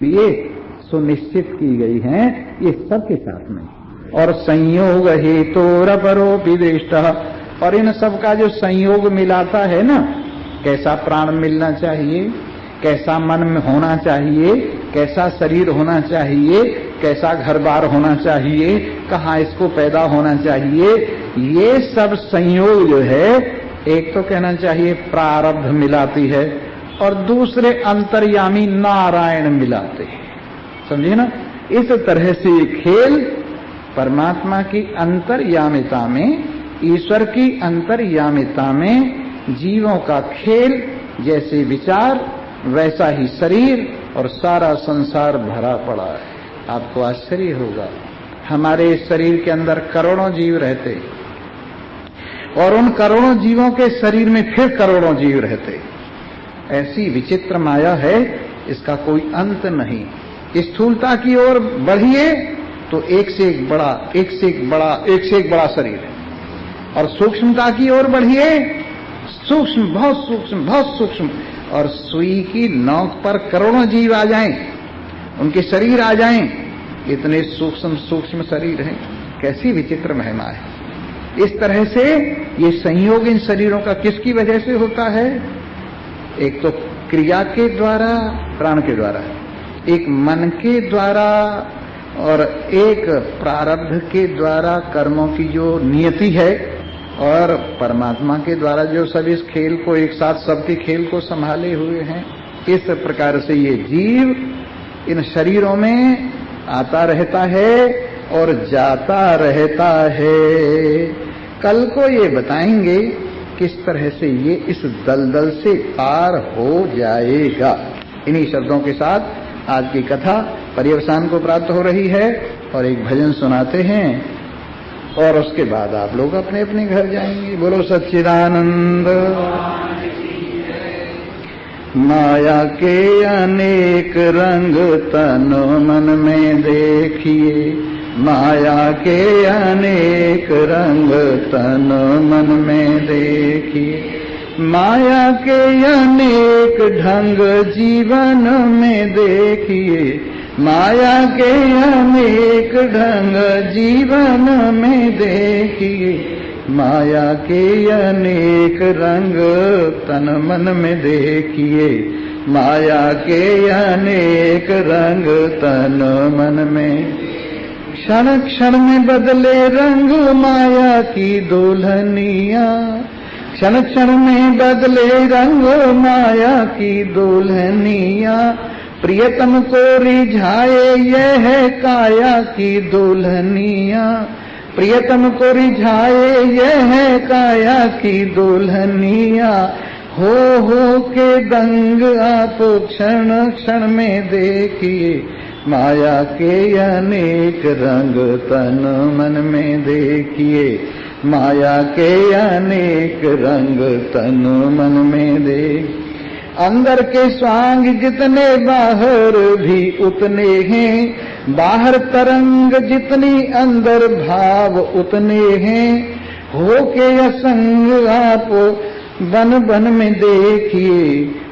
ये सुनिश्चित की गई हैं, ये सबके साथ में। और संयोग हेतु रपरो विदेष्टा, और इन सब का जो संयोग मिलाता है ना, कैसा प्राण मिलना चाहिए, कैसा मन में होना चाहिए, कैसा शरीर होना चाहिए, कैसा घर बार होना चाहिए, कहाँ इसको पैदा होना चाहिए, ये सब संयोग जो है, एक तो कहना चाहिए प्रारब्ध मिलाती है, और दूसरे अंतर्यामी नारायण मिलाते हैं। समझिए ना, इस तरह से ये खेल परमात्मा की अंतर्यामिता में, ईश्वर की अंतर्यामिता में जीवों का खेल, जैसे विचार वैसा ही शरीर, और सारा संसार भरा पड़ा है। आपको आश्चर्य होगा, हमारे इस शरीर के अंदर करोड़ों जीव रहते, और उन करोड़ों जीवों के शरीर में फिर करोड़ों जीव रहते। ऐसी विचित्र माया है, इसका कोई अंत नहीं। स्थूलता की ओर बढ़िए तो एक से एक बड़ा, एक से एक बड़ा, एक से एक बड़ा शरीर है, और सूक्ष्मता की ओर बढ़िए, सूक्ष्म, बहुत सूक्ष्म, बहुत सूक्ष्म, और सुई की नोक पर करोड़ों जीव आ जाएं, उनके शरीर आ जाएं, इतने सूक्ष्म सूक्ष्म शरीर हैं। कैसी विचित्र महिमा है। इस तरह से ये संयोग इन शरीरों का किसकी वजह से होता है? एक तो क्रिया के द्वारा, प्राण के द्वारा, एक मन के द्वारा, और एक प्रारब्ध के द्वारा, कर्मों की जो नियति है, और परमात्मा के द्वारा जो सब इस खेल को एक साथ, सबके खेल को संभाले हुए हैं। इस प्रकार से ये जीव इन शरीरों में आता रहता है और जाता रहता है। कल को ये बताएंगे किस तरह से ये इस दलदल से पार हो जाएगा। इन्हीं शब्दों के साथ आज की कथा पर्यवसान को प्राप्त हो रही है, और एक भजन सुनाते हैं, और उसके बाद आप लोग अपने अपने घर जाएंगे। बोलो सच्चिदानंद। माया के अनेक रंग तन मन में देखिए, माया के अनेक रंग तन मन में देखिए, माया के अनेक ढंग जीवन में देखिए, माया के अनेक ढंग जीवन में देखिए, माया के अनेक रंग तन मन में देखिए, माया के अनेक रंग तन मन में। क्षण क्षण में बदले रंग माया की दुल्हनिया, क्षण क्षण में बदले रंग माया की दुल्हनिया, प्रियतम को रिझाए यह काया की दुल्हनिया, प्रियतम को रिझाए यह काया की दुल्हनिया, हो के दंग आप क्षण क्षण में देखिए, माया के अनेक रंग तन मन में देखिए, माया के अनेक रंग तन मन में देखिए। अंदर के स्वांग जितने बाहर भी उतने हैं, बाहर तरंग जितनी अंदर भाव उतने हैं, हो के असंग आप बन बन में देखिए,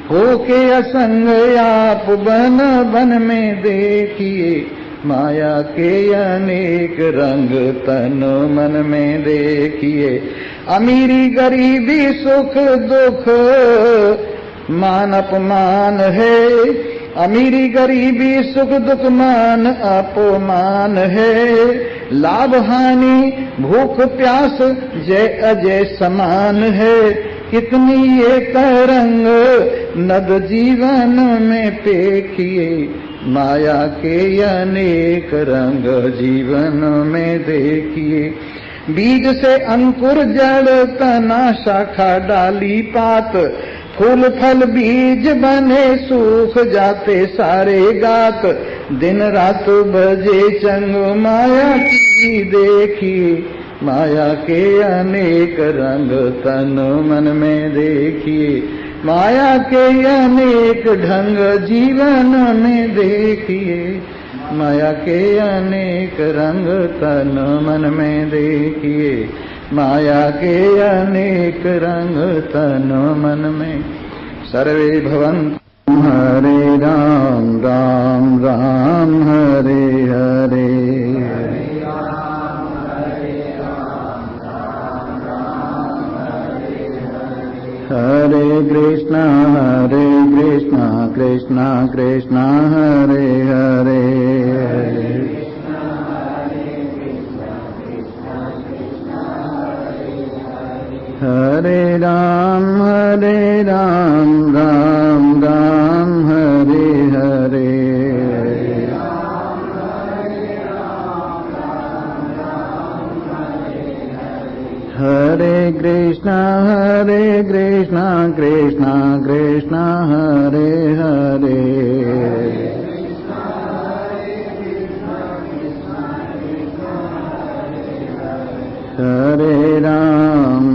हो के असंग आप बन बन में देखिए, माया के अनेक रंग तन मन में देखिए। अमीरी गरीबी सुख दुख मान अपमान है, अमीरी गरीबी सुख दुख मान अपमान है, लाभ हानि भूख प्यास जय अजय समान है, कितनी ये तरंग नद जीवन में पेखिए, माया के अनेक रंग जीवन में देखिए। बीज से अंकुर जड़ तना शाखा डाली पात, फूल फल बीज बने सूख जाते सारे गात, दिन रात बजे चंग माया की देखिए, माया के अनेक रंग तन मन में देखिए, माया के अनेक ढंग जीवन में देखिए, माया के अनेक रंग तन मन में देखिए, माया के अनेक रंग तन मन में। सर्वे भवन्तु हरे राम राम कृष्ण कृष्ण हरे हरे हरे राम राम राम हरे हरे हरे कृष्ण कृष्ण कृष्ण हरे हरे हरे राम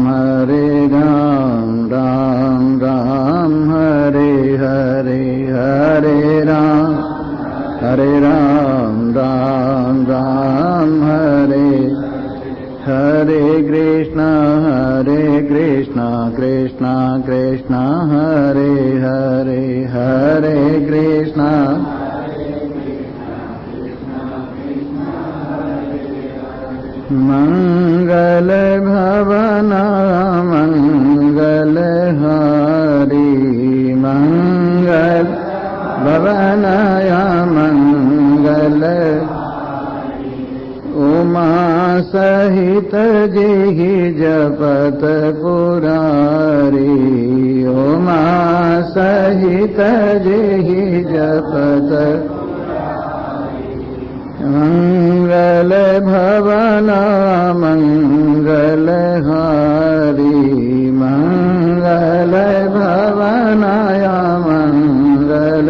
राम हरे हरे हरे राम राम हरे हरे कृष्ण कृष्ण कृष्ण हरे हरे हरे कृष्ण मंगल भवन मंगल हारी मंगल भवनाय मंगल उमा सहित जेहि जपत पुरारी उमा सहित जेहि जपत मंगल भवन मंगल हारी मंगल भवनाय मंगल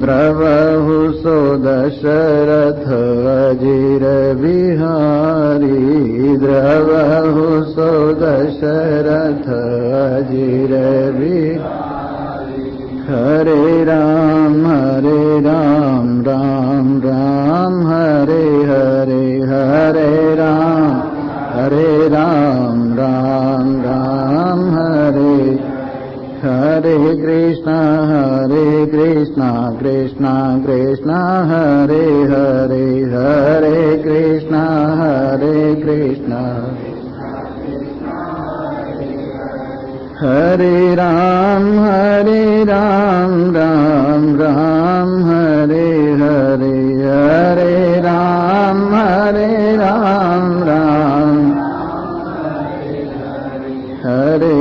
द्रवहु सो दशरथ अजिर बिहारी द्रवहु सो दशरथ अजिर बिहारी हरे राम राम हरे हरे हरे राम राम हरे हरे कृष्ण कृष्ण कृष्ण हरे हरे हरे कृष्ण हरे राम राम हरे हरे हरे राम राम हरे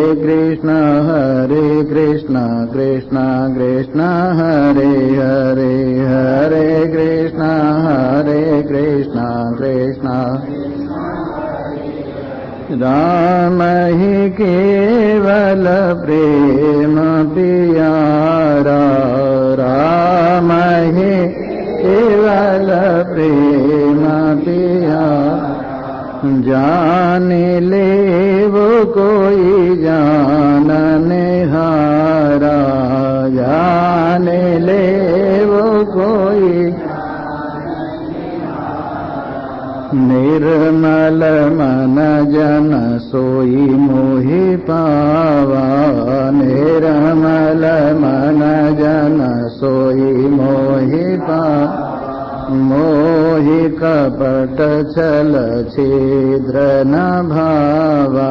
कृष्ण कृष्ण कृष्ण हरे हरे हरे कृष्ण राम ही केवल प्रेम पियारा राम ही केवल प्रेम पियारा जान ले वो कोई जानने हारा जान ले वो कोई निर्मल मन जन सोई मोहि पावा निर्मल मन जन सोई मोहि पावा मोहि कपट छल छिद्र न भावा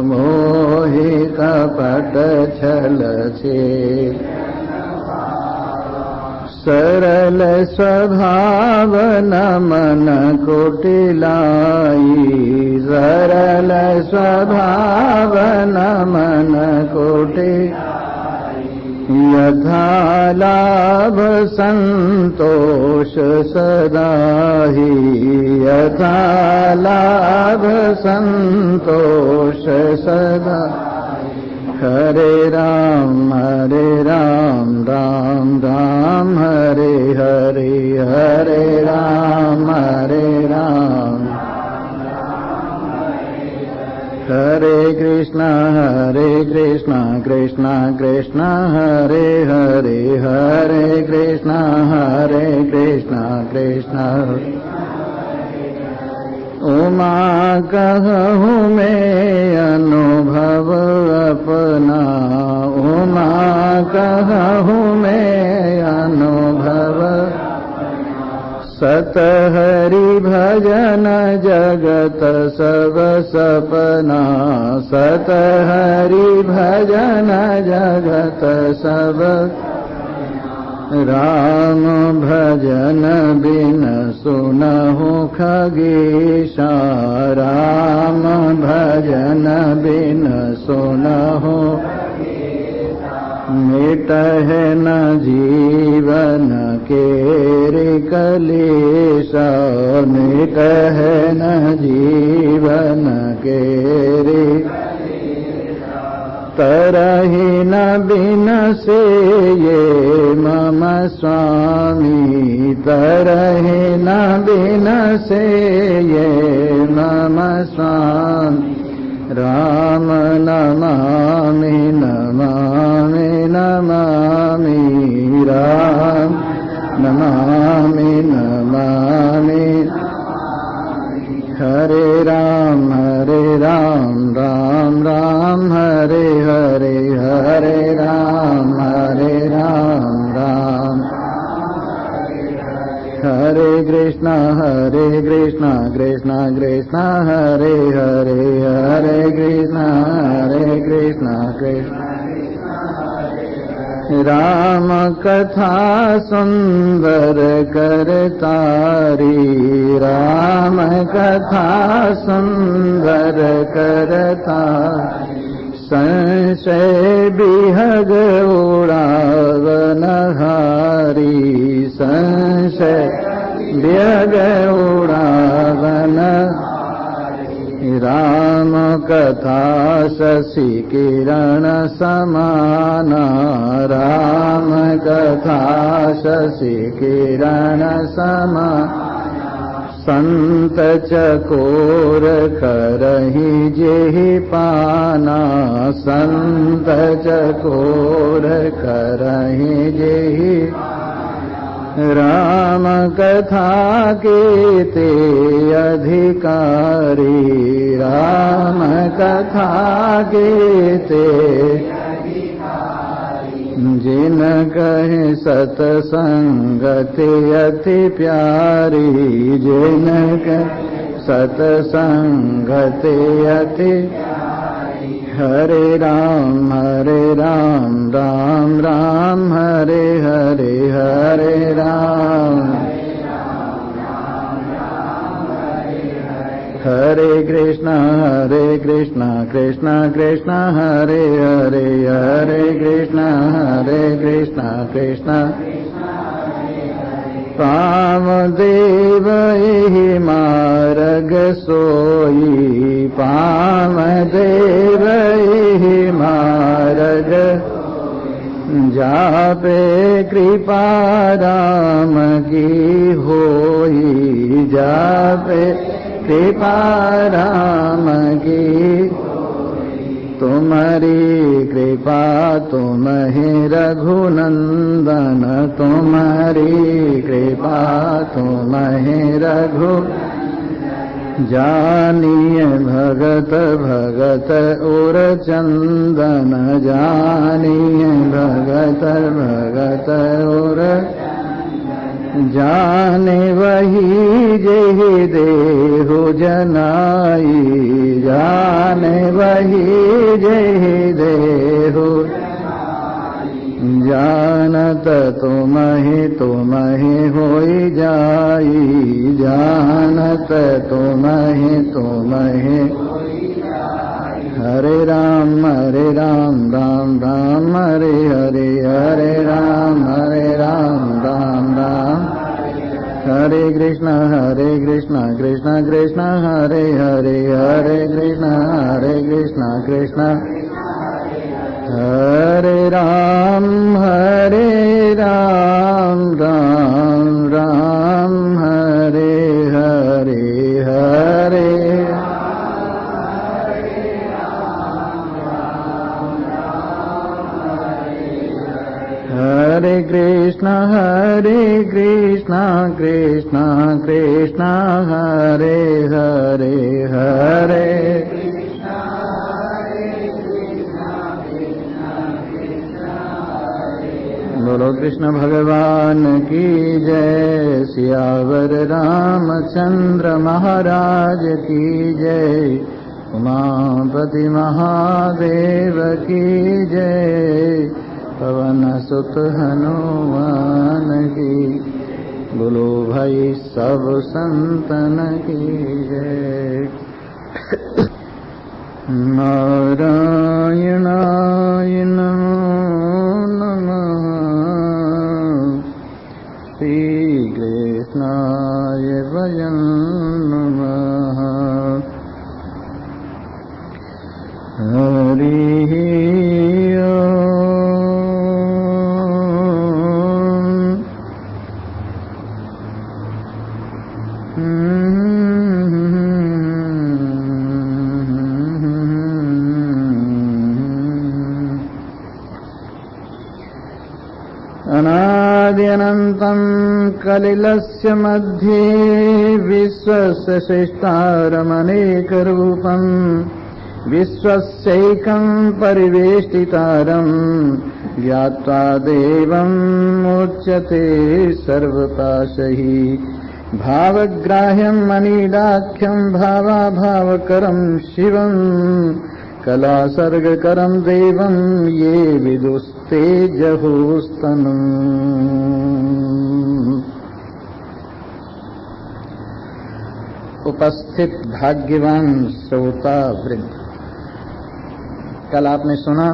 मोहि कपट छल छिद्र सरल स्वभाव न मन कोटिलाई सरल स्वभाव न मन कोटि यथा लाभ संतोष सदाहि यथा लाभ संतोष सदा हरे राम राम हरे हरे हरे राम हरे कृष्ण कृष्ण कृष्ण हरे हरे हरे कृष्ण कृष्ण उमा कहूँ मैं अनुभव अपना उमा कहूँ मैं अनुभव सत हरि भजन जगत सब सपना, सत हरि भजन जगत सब। राम भजन बिन सुनहु खगेशा, राम भजन बिन सुनहु मिटह न जीवन केरि कलेशा, मिटह न जीवन केरि। तरहि न बिनसे ये मम स्वामी, तरहि न बिनसे ये मम स्वामी। राम नमामि नमामि नमामि, राम नमामि नमामि। हरे राम राम राम हरे हरे, हरे राम राम। हरे कृष्णा कृष्णा कृष्णा हरे हरे, हरे कृष्णा कृष्णा। राम कथा सुंदर करतारी, राम कथा सुंदर करतारी। संशय बिहग उड़ावन हारी, संशय बिहग उड़ावन। राम कथा शशि किरण समाना, राम कथा शशि किरण समाना। संत चकोर करहि जेहि पाना, संत चकोर करहि जेहि। राम कथा के ते अधिकारी, राम कथा के ते। जिन कहे सतसंगति अति प्यारी, जिन कहे सतसंगति अति। हरे राम राम राम हरे हरे, हरे राम। हरे कृष्णा कृष्णा कृष्णा हरे हरे, हरे कृष्णा कृष्णा। कामदेव एहि मार्ग सोई, कामदेव एहि मार्ग। जापे कृपा राम की होई, जापे कृपा राम की। तुम्हारी कृपा तुम्हि रघुनंदन, तुम्हारी कृपा तुम्हि रघु। जानिए भगत भगत उर चंदन, जानिए भगत भगत उर। जाने वही जेहि देहु जनाई, जाने वही जेहि देहु। जानत तुम्हि होई जाई, जानत तुम्हि। हरे राम राम राम हरे हरे, हरे राम राम राम। हरे कृष्णा कृष्णा कृष्णा हरे हरे, हरे कृष्णा कृष्णा। हरे राम राम राम हरे हरे, हरे। हरे कृष्णा कृष्णा कृष्णा हरे हरे, हरे। बोलो कृष्ण भगवान की जय। सियावर रामचंद्र महाराज की जय। उमापति महादेव की जय। पवन सुत हनुमान की। बोलो भाई सब संतन की जय। नारायणाय नमो नमः। श्री कृष्णाय वयं नमः। हरि अनाद्यनन्तं कलिलस्य मध्ये विश्वस्य श्रेष्ठारमनेकरूपम् विश्वस्यैकं परिवेष्टितारं ज्ञात्वा देवम् उच्यते सर्वपाशैः। भावग्राह्यं मनीडाख्यं भावाभावकरं शिवम् कलासर्गकरं देवं ये विदुस्ते जहोस्तनम्। उपस्थित भाग्यवान श्रोता वृंद, कल आपने सुना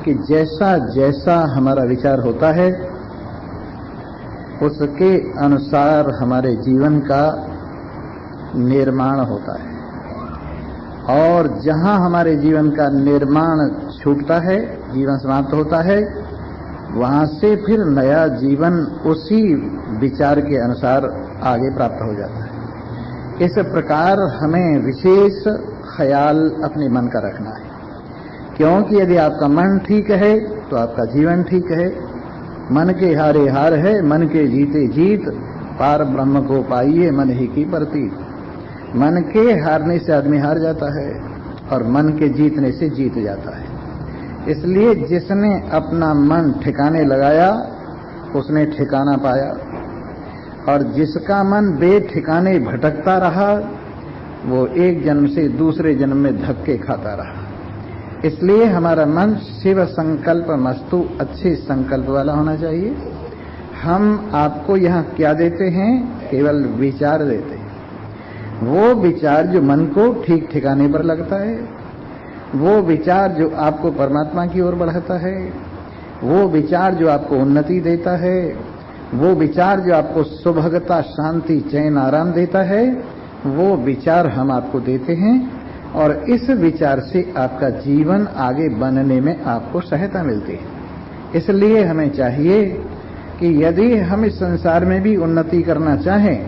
कि जैसा जैसा हमारा विचार होता है उसके अनुसार हमारे जीवन का निर्माण होता है, और जहां हमारे जीवन का निर्माण छूटता है, जीवन समाप्त होता है, वहां से फिर नया जीवन उसी विचार के अनुसार आगे प्राप्त हो जाता है। इस प्रकार हमें विशेष ख्याल अपने मन का रखना है, क्योंकि यदि आपका मन ठीक है तो आपका जीवन ठीक है। मन के हारे हार है, मन के जीते जीत, पार ब्रह्म को पाइए मन ही की प्रतीत। मन के हारने से आदमी हार जाता है और मन के जीतने से जीत जाता है। इसलिए जिसने अपना मन ठिकाने लगाया उसने ठिकाना पाया, और जिसका मन बेठिकाने भटकता रहा वो एक जन्म से दूसरे जन्म में धक्के खाता रहा। इसलिए हमारा मन शिव संकल्प मस्तु, अच्छे संकल्प वाला होना चाहिए। हम आपको यहाँ क्या देते हैं? केवल विचार देते हैं। वो विचार जो मन को ठीक ठिकाने पर लगता है, वो विचार जो आपको परमात्मा की ओर बढ़ाता है, वो विचार जो आपको उन्नति देता है, वो विचार जो आपको सुभगता, शांति, चैन, आराम देता है, वो विचार हम आपको देते हैं, और इस विचार से आपका जीवन आगे बनने में आपको सहायता मिलती है। इसलिए हमें चाहिए कि यदि हम इस संसार में भी उन्नति करना चाहें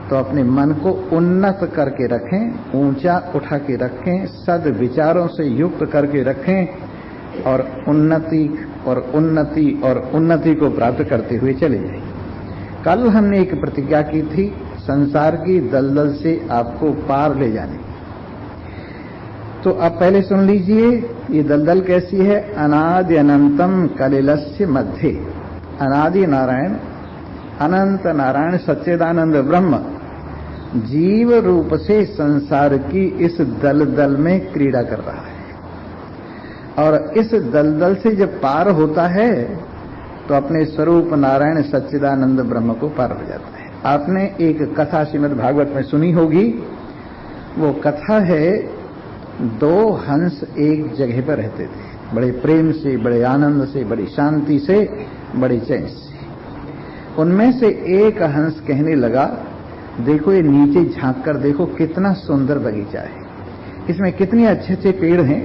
तो अपने मन को उन्नत करके रखें, ऊंचा उठा के रखें, सद विचारों से युक्त करके रखें, और उन्नति और उन्नति और उन्नति को प्राप्त करते हुए चले जाएं। कल हमने एक प्रतिज्ञा की थी संसार की दलदल से आपको पार ले जाने की। तो अब पहले सुन लीजिए ये दलदल कैसी है। अनादि अनंतम कलिलस्य मध्ये। अनादि नारायण, अनंत नारायण सच्चिदानंद ब्रह्म जीव रूप से संसार की इस दलदल में क्रीड़ा कर रहा है, और इस दलदल से जब पार होता है तो अपने स्वरूप नारायण सच्चिदानंद ब्रह्म को पार हो जाता है। आपने एक कथा श्रीमद् भागवत में सुनी होगी। वो कथा है, दो हंस एक जगह पर रहते थे, बड़े प्रेम से, बड़े आनंद से, बड़ी शांति से, बड़े चैन से। उनमें से एक हंस कहने लगा, देखो ये नीचे झांक कर देखो कितना सुंदर बगीचा है, इसमें कितने अच्छे अच्छे पेड़ हैं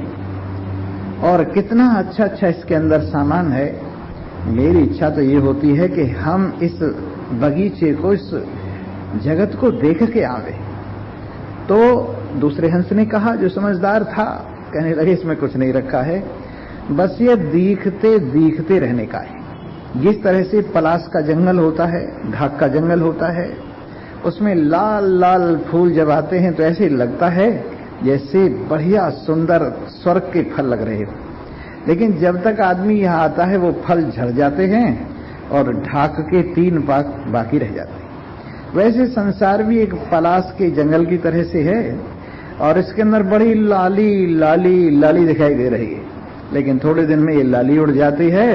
और कितना अच्छा अच्छा इसके अंदर सामान है। मेरी इच्छा तो ये होती है कि हम इस बगीचे को, इस जगत को देख के आवे। तो दूसरे हंस ने कहा, जो समझदार था, कहने लगे इसमें कुछ नहीं रखा है, बस ये दिखते दिखते रहने का है। जिस तरह से पलाश का जंगल होता है, ढाक का जंगल होता है, उसमें लाल लाल फूल जब आते हैं तो ऐसे लगता है जैसे बढ़िया सुंदर स्वर्ग के फल लग रहे हो। लेकिन जब तक आदमी यहाँ आता है वो फल झड़ जाते हैं और ढाक के 3 पाक बाकी रह जाते हैं। वैसे संसार भी एक पलाश के जंगल की तरह से है और इसके अंदर बड़ी लाली लाली लाली दिखाई दे रही है, लेकिन थोड़े दिन में ये लाली उड़ जाती है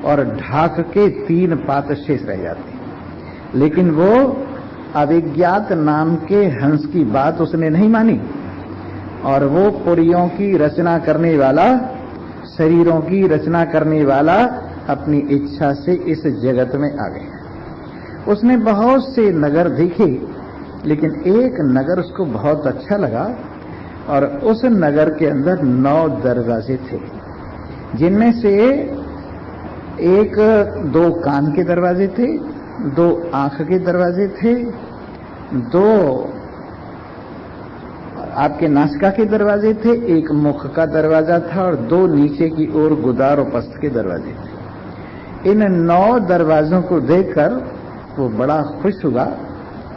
और ढाक के 3 पात शेष रह जाती है। लेकिन वो अविज्ञात नाम के हंस की बात उसने नहीं मानी और वो पुरियों की रचना करने वाला, शरीरों की रचना करने वाला अपनी इच्छा से इस जगत में आ गया। उसने बहुत से नगर देखे, लेकिन एक नगर उसको बहुत अच्छा लगा और उस नगर के अंदर 9 दरवाजे थे, जिनमें से 2 कान के दरवाजे थे, 2 आंख के दरवाजे थे, 2 आपके नासिका के दरवाजे थे, 1 मुख का दरवाजा था और 2 नीचे की ओर गुदार और पस्त के दरवाजे थे। इन 9 दरवाजों को देखकर वो बड़ा खुश हुआ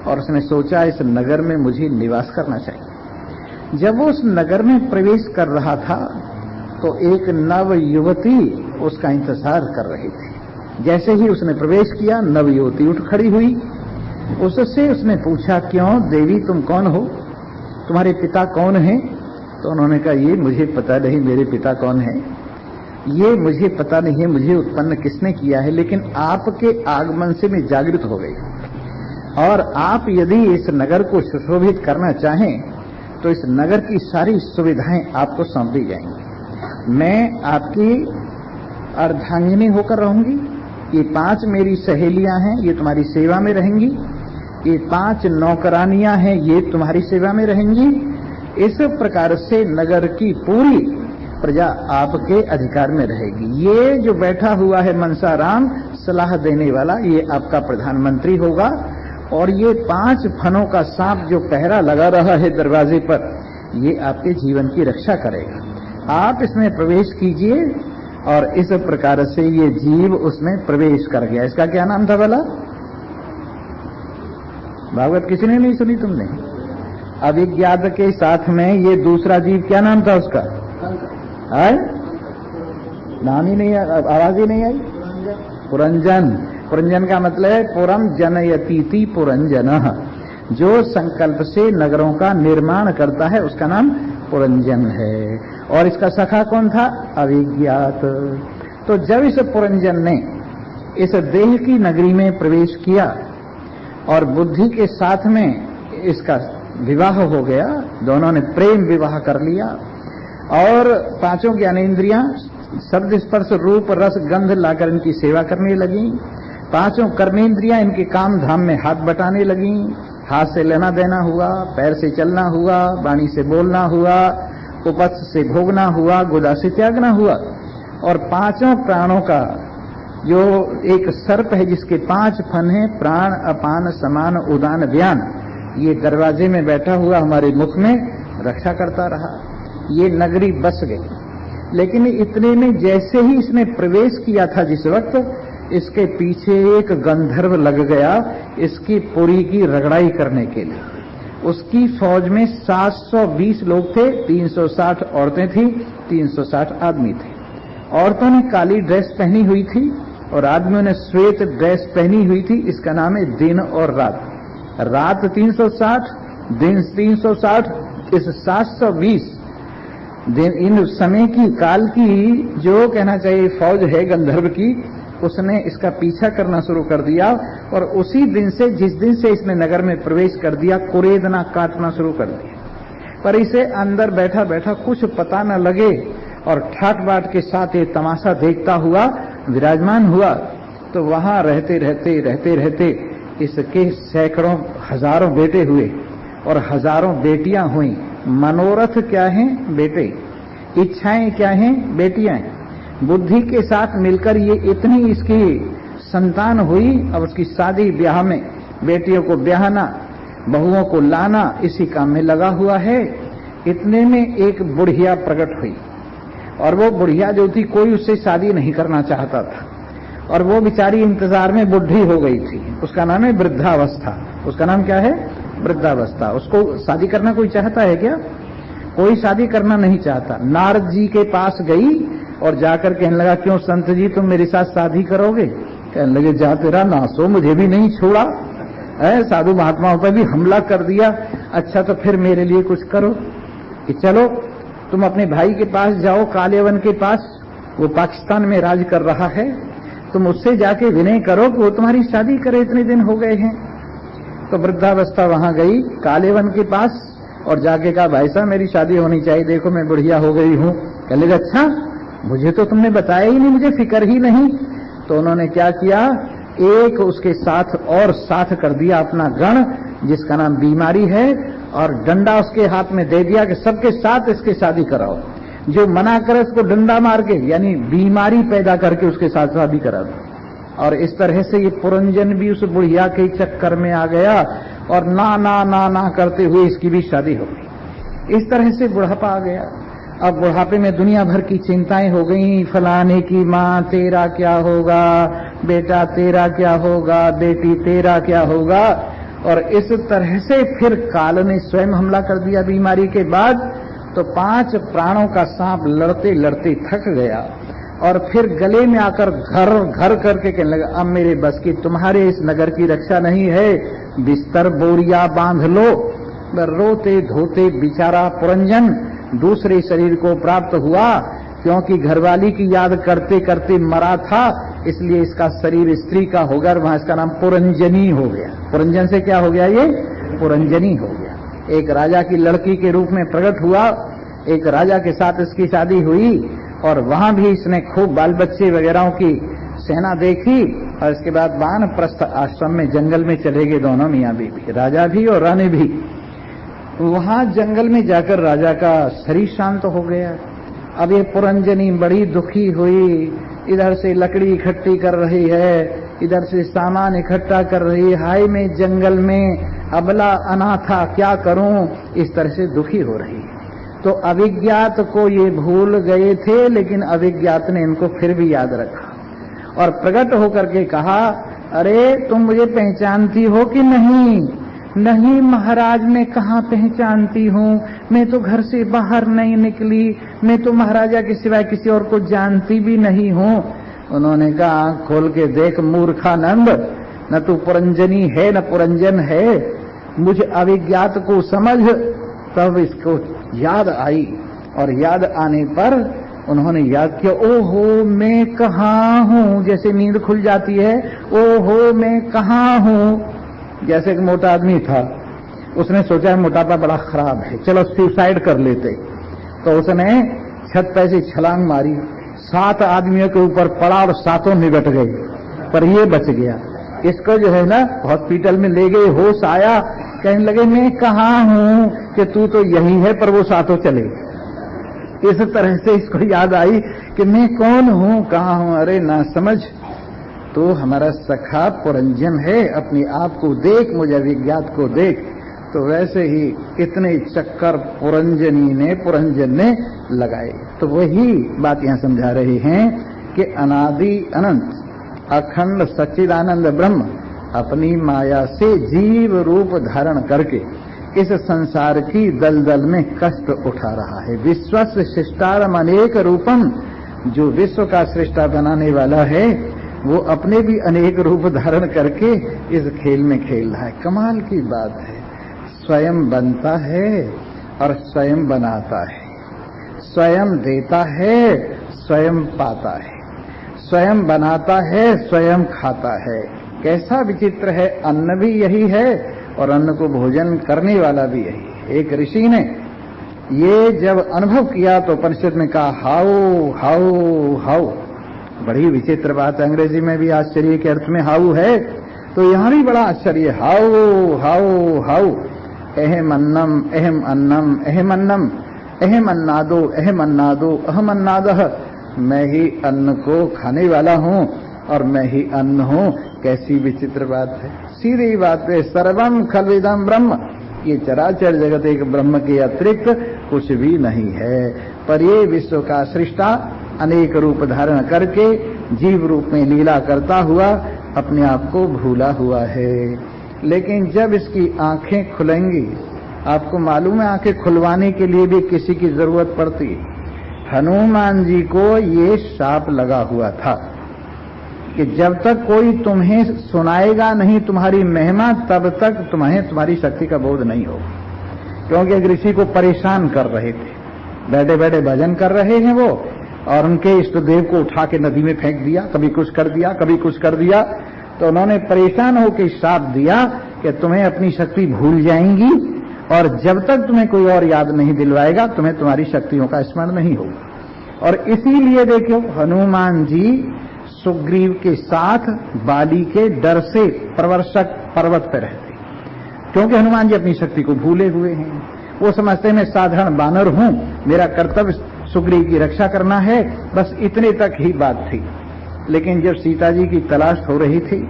और उसने सोचा इस नगर में मुझे निवास करना चाहिए। जब वो उस नगर में प्रवेश कर रहा था तो एक नव युवती उसका इंतजार कर रही थी। जैसे ही उसने प्रवेश किया, नव युवती उठ खड़ी हुई। उससे उसने पूछा, क्यों देवी तुम कौन हो, तुम्हारे पिता कौन हैं? तो उन्होंने कहा, ये मुझे पता नहीं मेरे पिता कौन है, ये मुझे पता नहीं है मुझे उत्पन्न किसने किया है, लेकिन आपके आगमन से मैं जागृत हो गई और आप यदि इस नगर को सुशोभित करना चाहें तो इस नगर की सारी सुविधाएं आपको सौंप दी जाएंगी। मैं आपकी अर्धांगिनी होकर रहूंगी। ये 5 मेरी सहेलियां हैं, ये तुम्हारी सेवा में रहेंगी। ये 5 नौकरानियां हैं, ये तुम्हारी सेवा में रहेंगी। इस प्रकार से नगर की पूरी प्रजा आपके अधिकार में रहेगी। ये जो बैठा हुआ है मनसाराम सलाह देने वाला, ये आपका प्रधानमंत्री होगा और ये 5 फनों का सांप जो पहरा लगा रहा है दरवाजे पर, ये आपके जीवन की रक्षा करेगा। आप इसमें प्रवेश कीजिए। और इस प्रकार से ये जीव उसमें प्रवेश कर गया। इसका क्या नाम था भला? भागवत किसी ने नहीं सुनी तुमने? अविज्ञात के साथ में ये दूसरा जीव क्या नाम था उसका? नाम ही नहीं, आवाज ही नहीं आई। पुरंजन। पुरंजन का मतलब है पुरम जनयतीति पुरंजन, जो संकल्प से नगरों का निर्माण करता है उसका नाम पुरंजन है। और इसका सखा कौन था? अविज्ञात। तो जब इस पुरंजन ने इस देह की नगरी में प्रवेश किया और बुद्धि के साथ में इसका विवाह हो गया, दोनों ने प्रेम विवाह कर लिया और 5 ज्ञानेंद्रियां शब्द स्पर्श रूप रस गंध लाकर इनकी सेवा करने लगी। 5 कर्मेंद्रियां इनके काम धाम में हाथ बटाने लगी। हाथ से लेना देना हुआ, पैर से चलना हुआ, वाणी से बोलना हुआ, उपस्थ से भोगना हुआ, गुदा से त्यागना हुआ। और 5 प्राणों का जो एक सर्प है जिसके 5 फन हैं, प्राण अपान समान उदान व्यान, ये दरवाजे में बैठा हुआ हमारे मुख में रक्षा करता रहा। ये नगरी बस गई। लेकिन इतने में जैसे ही इसने प्रवेश किया था, जिस वक्त इसके पीछे एक गंधर्व लग गया इसकी पुरी की रगड़ाई करने के लिए। उसकी फौज में 720 लोग थे, 360 औरतें थी, 360 आदमी थे। औरतों ने काली ड्रेस पहनी हुई थी और आदमियों ने श्वेत ड्रेस पहनी हुई थी। इसका नाम है दिन और रात। रात 360, दिन 360। इस 720 दिन इन समय की काल की जो कहना चाहिए फौज है गंधर्व की, उसने इसका पीछा करना शुरू कर दिया और उसी दिन से, जिस दिन से इसने नगर में प्रवेश कर दिया, कुरेदना काटना शुरू कर दिया। पर इसे अंदर बैठा बैठा कुछ पता न लगे और ठाट बाट के साथ ये तमाशा देखता हुआ विराजमान हुआ। तो वहां रहते रहते इसके सैकड़ों हजारों बेटे हुए और हजारों बेटियां हुई। मनोरथ क्या है? बेटे। इच्छाएं क्या हैं? बेटियां। बुद्धि के साथ मिलकर ये इतनी इसकी संतान हुई। अब उसकी शादी ब्याह में बेटियों को ब्याहना, बहुओं को लाना, इसी काम में लगा हुआ है। इतने में एक बुढ़िया प्रकट हुई और वो बुढ़िया जो थी कोई उससे शादी नहीं करना चाहता था और वो बेचारी इंतजार में बुढ़ी हो गई थी। उसका नाम है वृद्धावस्था। उसका नाम क्या है? वृद्धावस्था। उसको शादी करना कोई चाहता है क्या? कोई शादी करना नहीं चाहता। नारद जी के पास गई और जाकर कहने लगा, क्यों संत जी तुम मेरे साथ शादी करोगे? कहने लगे, जा तेरा नासो, मुझे भी नहीं छोड़ा है, साधु महात्माओं पर भी हमला कर दिया। अच्छा तो फिर मेरे लिए कुछ करो कि चलो तुम अपने भाई के पास जाओ, कालेवन के पास, वो पाकिस्तान में राज कर रहा है, तुम उससे जाके विनय करो कि वो तुम्हारी शादी करे, इतने दिन हो गए हैं। तो वृद्धावस्था वहां गई कालेवन के पास और जाके कहा, भाई साहब मेरी शादी होनी चाहिए, देखो मैं बुढ़िया हो गई हूं। कहने लगे, अच्छा मुझे तो तुमने बताया ही नहीं, मुझे फिक्र ही नहीं। तो उन्होंने क्या किया, एक उसके साथ और साथ कर दिया अपना गण, जिसका नाम बीमारी है, और डंडा उसके हाथ में दे दिया कि सबके साथ इसकी शादी कराओ, जो मना करे उसको डंडा मार के, यानी बीमारी पैदा करके उसके साथ शादी करा दो। और इस तरह से ये पुरंजन भी उस बुढ़िया के चक्कर में आ गया और ना ना ना ना करते हुए इसकी भी शादी हो गई। इस तरह से बुढ़ापा आ गया। अब बुढ़ापे में दुनिया भर की चिंताएं हो गई, फलाने की माँ तेरा क्या होगा, बेटा तेरा क्या होगा, बेटी तेरा क्या होगा। और इस तरह से फिर काल ने स्वयं हमला कर दिया बीमारी के बाद। तो 5 प्राणों का सांप लड़ते लड़ते थक गया और फिर गले में आकर घर घर करके कहने लगा, अब मेरे बस की तुम्हारे इस नगर की रक्षा नहीं है, बिस्तर बोरिया बांध लो। रोते धोते बेचारा पुरंजन दूसरे शरीर को प्राप्त हुआ, क्योंकि घरवाली की याद करते करते मरा था, इसलिए इसका शरीर स्त्री का होगा, वहां इसका नाम पुरंजनी हो गया। पुरंजन से क्या हो गया, ये पुरंजनी हो गया। एक राजा की लड़की के रूप में प्रकट हुआ, एक राजा के साथ इसकी शादी हुई और वहां भी इसने खूब बाल बच्चे वगैरह की सेना देखी। और इसके बाद वानप्रस्थ आश्रम में जंगल में चले गए दोनों मियाँ बीवी, राजा भी और रानी भी। वहां जंगल में जाकर राजा का शरीर शांत हो गया। अब ये पुरंजनी बड़ी दुखी हुई, इधर से लकड़ी इकट्ठी कर रही है, इधर से सामान इकट्ठा कर रही है, हाय में जंगल में अबला अनाथा क्या करूं, इस तरह से दुखी हो रही है। तो अविज्ञात को ये भूल गए थे, लेकिन अविज्ञात ने इनको फिर भी याद रखा और प्रकट होकर के कहा, अरे तुम मुझे पहचानती हो कि नहीं? नहीं महाराज, मैं कहाँ पहचानती हूँ, मैं तो घर से बाहर नहीं निकली, मैं तो महाराजा के सिवाय किसी और को जानती भी नहीं हूँ। उन्होंने कहा, आंख खोल के देख मूर्खानंद, न तू पुरंजनी है न पुरंजन है, मुझ अविज्ञात को समझ। तब इसको याद आई और याद आने पर उन्होंने याद किया, ओहो मैं कहाँ हूँ, जैसे नींद खुल जाती है, ओहो मैं कहाँ हूँ। जैसे एक मोटा आदमी था, उसने सोचा है मोटापा बड़ा खराब है, चलो सुसाइड कर लेते। तो उसने छत पे से छलांग मारी, 7 आदमियों के ऊपर पड़ा और 7 निगट गए, पर ये बच गया। इसको जो है ना हॉस्पिटल में ले गए, होश आया, कहने लगे मैं कहाँ हूँ कि तू तो यही है, पर वो 7 चले। इस तरह से इसको याद आई कि मैं कौन हूँ, कहाँ हूँ। अरे ना समझ, तो हमारा सखा पुरंजन है, अपने आप को देख, मुझे विज्ञात को देख। तो वैसे ही इतने चक्कर पुरंजन ने लगाए। तो वही बात यहाँ समझा रहे हैं कि अनादि अनंत अखंड सच्चिदानंद ब्रह्म अपनी माया से जीव रूप धारण करके इस संसार की दलदल में कष्ट उठा रहा है। विश्वस्य सृष्टारम अनेक रूपम, जो विश्व का सृष्टा बनाने वाला है वो अपने भी अनेक रूप धारण करके इस खेल में खेल रहा है। कमाल की बात है, स्वयं बनता है और स्वयं बनाता है, स्वयं देता है, स्वयं पाता है, स्वयं बनाता है, स्वयं खाता है। कैसा विचित्र है, अन्न भी यही है और अन्न को भोजन करने वाला भी यही है। एक ऋषि ने ये जब अनुभव किया तो उपनिषद में कहा, हाउ हाउ हाउ। बड़ी विचित्र बात, अंग्रेजी में भी आश्चर्य के अर्थ में हाउ है, तो यहाँ भी बड़ा आश्चर्य, हाउ हाउ हाउ। अहम अन्नम अहम अन्नम अहम अन्नम अहम अन्नादो अहम अन्नादो अहम अन्नादः। मैं ही अन्न को खाने वाला हूँ और मैं ही अन्न हूँ। कैसी विचित्र बात है, सीधी बात है। सर्वम खल्विदम ब्रह्म, ये चराचर जगत एक ब्रह्म के अतिरिक्त कुछ भी नहीं है। पर ये विश्व का सृष्टा अनेक रूप धारण करके जीव रूप में लीला करता हुआ अपने आप को भूला हुआ है। लेकिन जब इसकी आंखें खुलेंगी, आपको मालूम है आंखें खुलवाने के लिए भी किसी की जरूरत पड़ती है। हनुमान जी को ये शाप लगा हुआ था कि जब तक कोई तुम्हें सुनाएगा नहीं तुम्हारी महिमा, तब तक तुम्हें तुम्हारी शक्ति का बोध नहीं होगा। क्योंकि एक ऋषि को परेशान कर रहे थे, बैठे बैठे भजन कर रहे हैं वो, और उनके इष्ट देव को उठा के नदी में फेंक दिया, कभी कुछ कर दिया कभी कुछ कर दिया। तो उन्होंने परेशान होकर श्राप दिया कि तुम्हें अपनी शक्ति भूल जाएंगी, और जब तक तुम्हें कोई और याद नहीं दिलवाएगा तुम्हें तुम्हारी शक्तियों का स्मरण नहीं होगा। और इसीलिए देखो हनुमान जी सुग्रीव के साथ बाली के डर से प्रवर्षक पर्वत पर रहते, क्योंकि हनुमान जी अपनी शक्ति को भूले हुए हैं। वो समझते मैं साधारण बानर हूं, मेरा कर्तव्य सुग्रीव की रक्षा करना है, बस इतने तक ही बात थी। लेकिन जब सीता जी की तलाश हो रही थी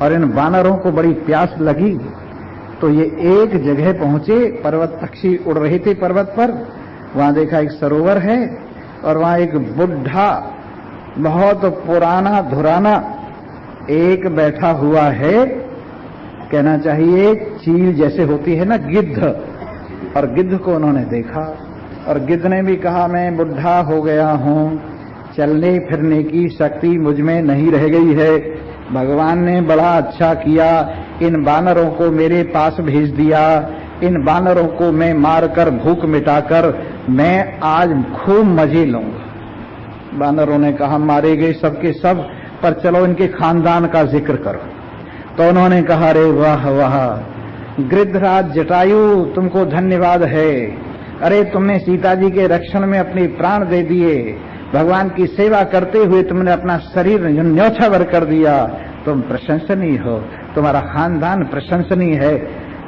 और इन बानरों को बड़ी प्यास लगी, तो ये एक जगह पहुंचे, पर्वत पक्षी उड़ रहे थे पर्वत पर, वहां देखा एक सरोवर है और वहां एक बुढ़ा बहुत पुराना धुराना एक बैठा हुआ है, कहना चाहिए चील जैसे होती है ना गिद्ध, और गिद्ध को उन्होंने देखा और गिद्ध ने भी कहा मैं बुढ़ा हो गया हूं, चलने फिरने की शक्ति मुझ में नहीं रह गई है, भगवान ने बड़ा अच्छा किया, इन बानरों को मेरे पास भेज दिया, इन बानरों को मैं मारकर भूख मिटाकर मैं आज खूब मजे लूंगा। बानरों ने कहा मारे गए सबके सब, पर चलो इनके खानदान का जिक्र करो। तो उन्होंने कहा अरे वाह वाह गृद्धराज जटायु तुमको धन्यवाद है, अरे तुमने सीता जी के रक्षण में अपने प्राण दे दिए, भगवान की सेवा करते हुए तुमने अपना शरीर न्योछावर कर दिया, तुम प्रशंसनीय हो, तुम्हारा खानदान प्रशंसनीय है।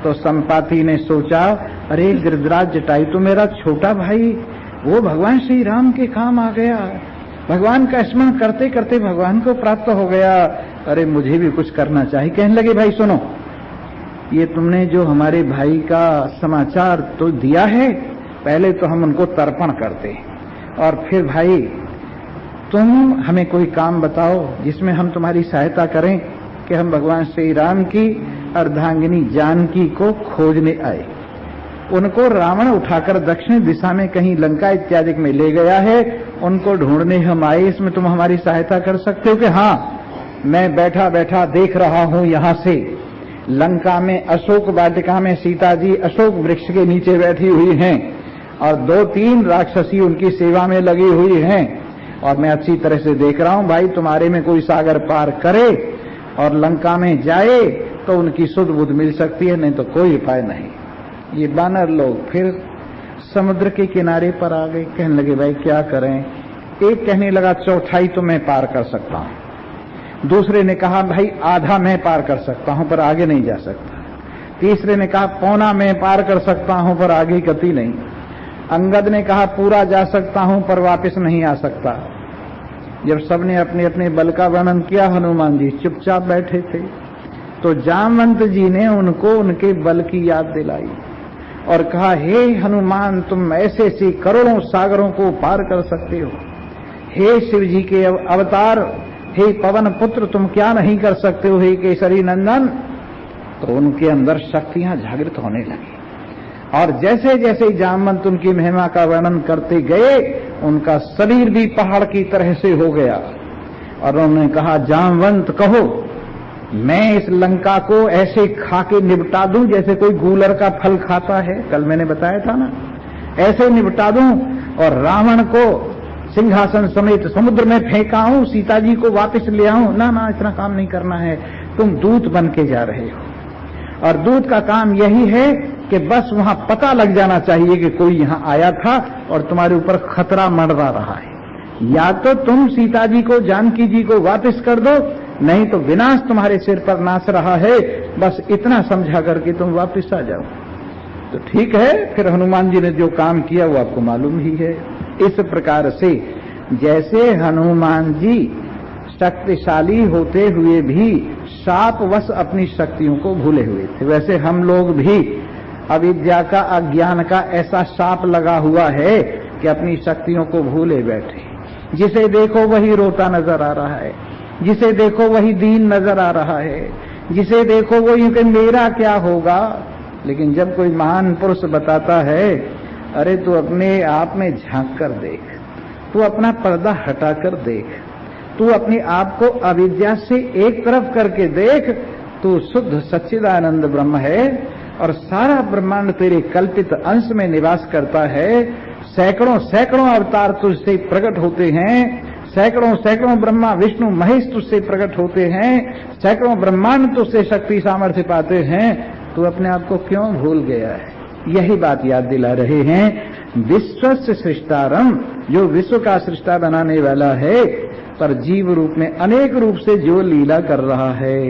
तो संपाति ने सोचा अरे गृद्धराज जटायु तो मेरा छोटा भाई, वो भगवान श्री राम के काम आ गया, भगवान का स्मरण करते करते भगवान को प्राप्त हो गया, अरे मुझे भी कुछ करना चाहिए। कहने लगे भाई सुनो, ये तुमने जो हमारे भाई का समाचार तो दिया है, पहले तो हम उनको तर्पण करते और फिर भाई तुम हमें कोई काम बताओ जिसमें हम तुम्हारी सहायता करें कि हम भगवान श्री राम की अर्धांगिनी जानकी को खोजने आए। उनको रावण उठाकर दक्षिण दिशा में कहीं लंका इत्यादि में ले गया है, उनको ढूंढने हम आए, इसमें तुम हमारी सहायता कर सकते हो? कि हाँ, मैं बैठा बैठा देख रहा हूं यहां से लंका में अशोक वाटिका में सीता जी अशोक वृक्ष के नीचे बैठी हुई हैं और 2-3 राक्षसी उनकी सेवा में लगी हुई हैं, और मैं अच्छी तरह से देख रहा हूं भाई तुम्हारे में कोई सागर पार करे और लंका में जाए तो उनकी सुध बुध मिल सकती है, नहीं तो कोई उपाय नहीं। ये बानर लोग फिर समुद्र के किनारे पर आ गए, कहने लगे भाई क्या करें। एक कहने लगा चौथाई तो मैं पार कर सकता हूं, दूसरे ने कहा भाई आधा मैं पार कर सकता हूं पर आगे नहीं जा सकता, तीसरे ने कहा पौना मैं पार कर सकता हूं पर आगे गति नहीं, अंगद ने कहा पूरा जा सकता हूं पर वापस नहीं आ सकता। जब सबने अपने अपने बल का वर्णन किया, हनुमान जी चुपचाप बैठे थे, तो जामवंत जी ने उनको उनके बल की याद दिलाई और कहा हे हनुमान तुम ऐसे ऐसे करोड़ों सागरों को पार कर सकते हो, हे शिव जी के अवतार, हे पवन पुत्र तुम क्या नहीं कर सकते हो, हे केसरी नंदन। तो उनके अंदर शक्तियां जागृत होने लगी और जैसे जैसे जामवंत उनकी महिमा का वर्णन करते गए उनका शरीर भी पहाड़ की तरह से हो गया और उन्होंने कहा जामवंत कहो मैं इस लंका को ऐसे खा के निपटा दूं जैसे कोई गूलर का फल खाता है, कल मैंने बताया था ना, ऐसे निपटा दूं और रावण को सिंहासन समेत समुद्र में फेंकाऊं, सीता जी को वापस ले आऊं। ना ना इतना काम नहीं करना है, तुम दूत बन के जा रहे हो और दूत का काम यही है कि बस वहां पता लग जाना चाहिए कि कोई यहां आया था और तुम्हारे ऊपर खतरा मंडरा रहा है, या तो तुम सीता जी को जानकी जी को वापस कर दो, नहीं तो विनाश तुम्हारे सिर पर नाच रहा है, बस इतना समझा करके तुम वापस आ जाओ। तो ठीक है, फिर हनुमान जी ने जो काम किया वो आपको मालूम ही है। इस प्रकार से जैसे हनुमान जी शक्तिशाली होते हुए भी शापवश अपनी शक्तियों को भूले हुए थे, वैसे हम लोग भी अविद्या का अज्ञान का ऐसा शाप लगा हुआ है कि अपनी शक्तियों को भूले बैठे, जिसे देखो वही रोता नजर आ रहा है, जिसे देखो वही दीन नजर आ रहा है, जिसे देखो वो यूं कि मेरा क्या होगा। लेकिन जब कोई महान पुरुष बताता है अरे तू अपने आप में झांक कर देख, तू अपना पर्दा हटाकर देख, तू अपने आप को अविद्या से एक तरफ करके देख, तू शुद्ध सच्चिदानंद ब्रह्म है और सारा ब्रह्मांड तेरे कल्पित अंश में निवास करता है। सैकड़ों सैकड़ों अवतार तुझसे प्रकट होते हैं, सैकड़ों सैकड़ों ब्रह्मा विष्णु महेश तुझसे प्रकट होते हैं, सैकड़ों ब्रह्मांड तुझसे शक्ति सामर्थ्य पाते हैं, तू अपने आप को क्यों भूल गया है? यही बात याद दिला रहे हैं। विश्वस्य सृष्टारम, जो विश्व का सृष्टा बनाने वाला है, पर जीव रूप में अनेक रूप से जो लीला कर रहा है,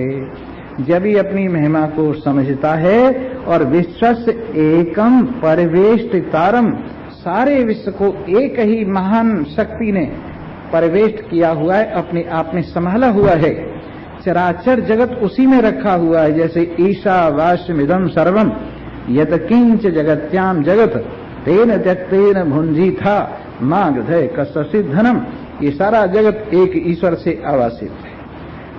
जब ही अपनी महिमा को समझता है और विश्वस्य एकम परिवेष्टितारम, सारे विश्व को एक ही महान शक्ति ने परिवेष्ट किया हुआ है, अपने आप में संभाला हुआ है। चराचर जगत उसी में रखा हुआ है, जैसे ईशावास्यमिदं सर्वम यत किंच जगत्याम जगत तेन त्यक्तेन भुंजी था मां गधय कसि धनम। ये सारा जगत एक ईश्वर से आवासित है,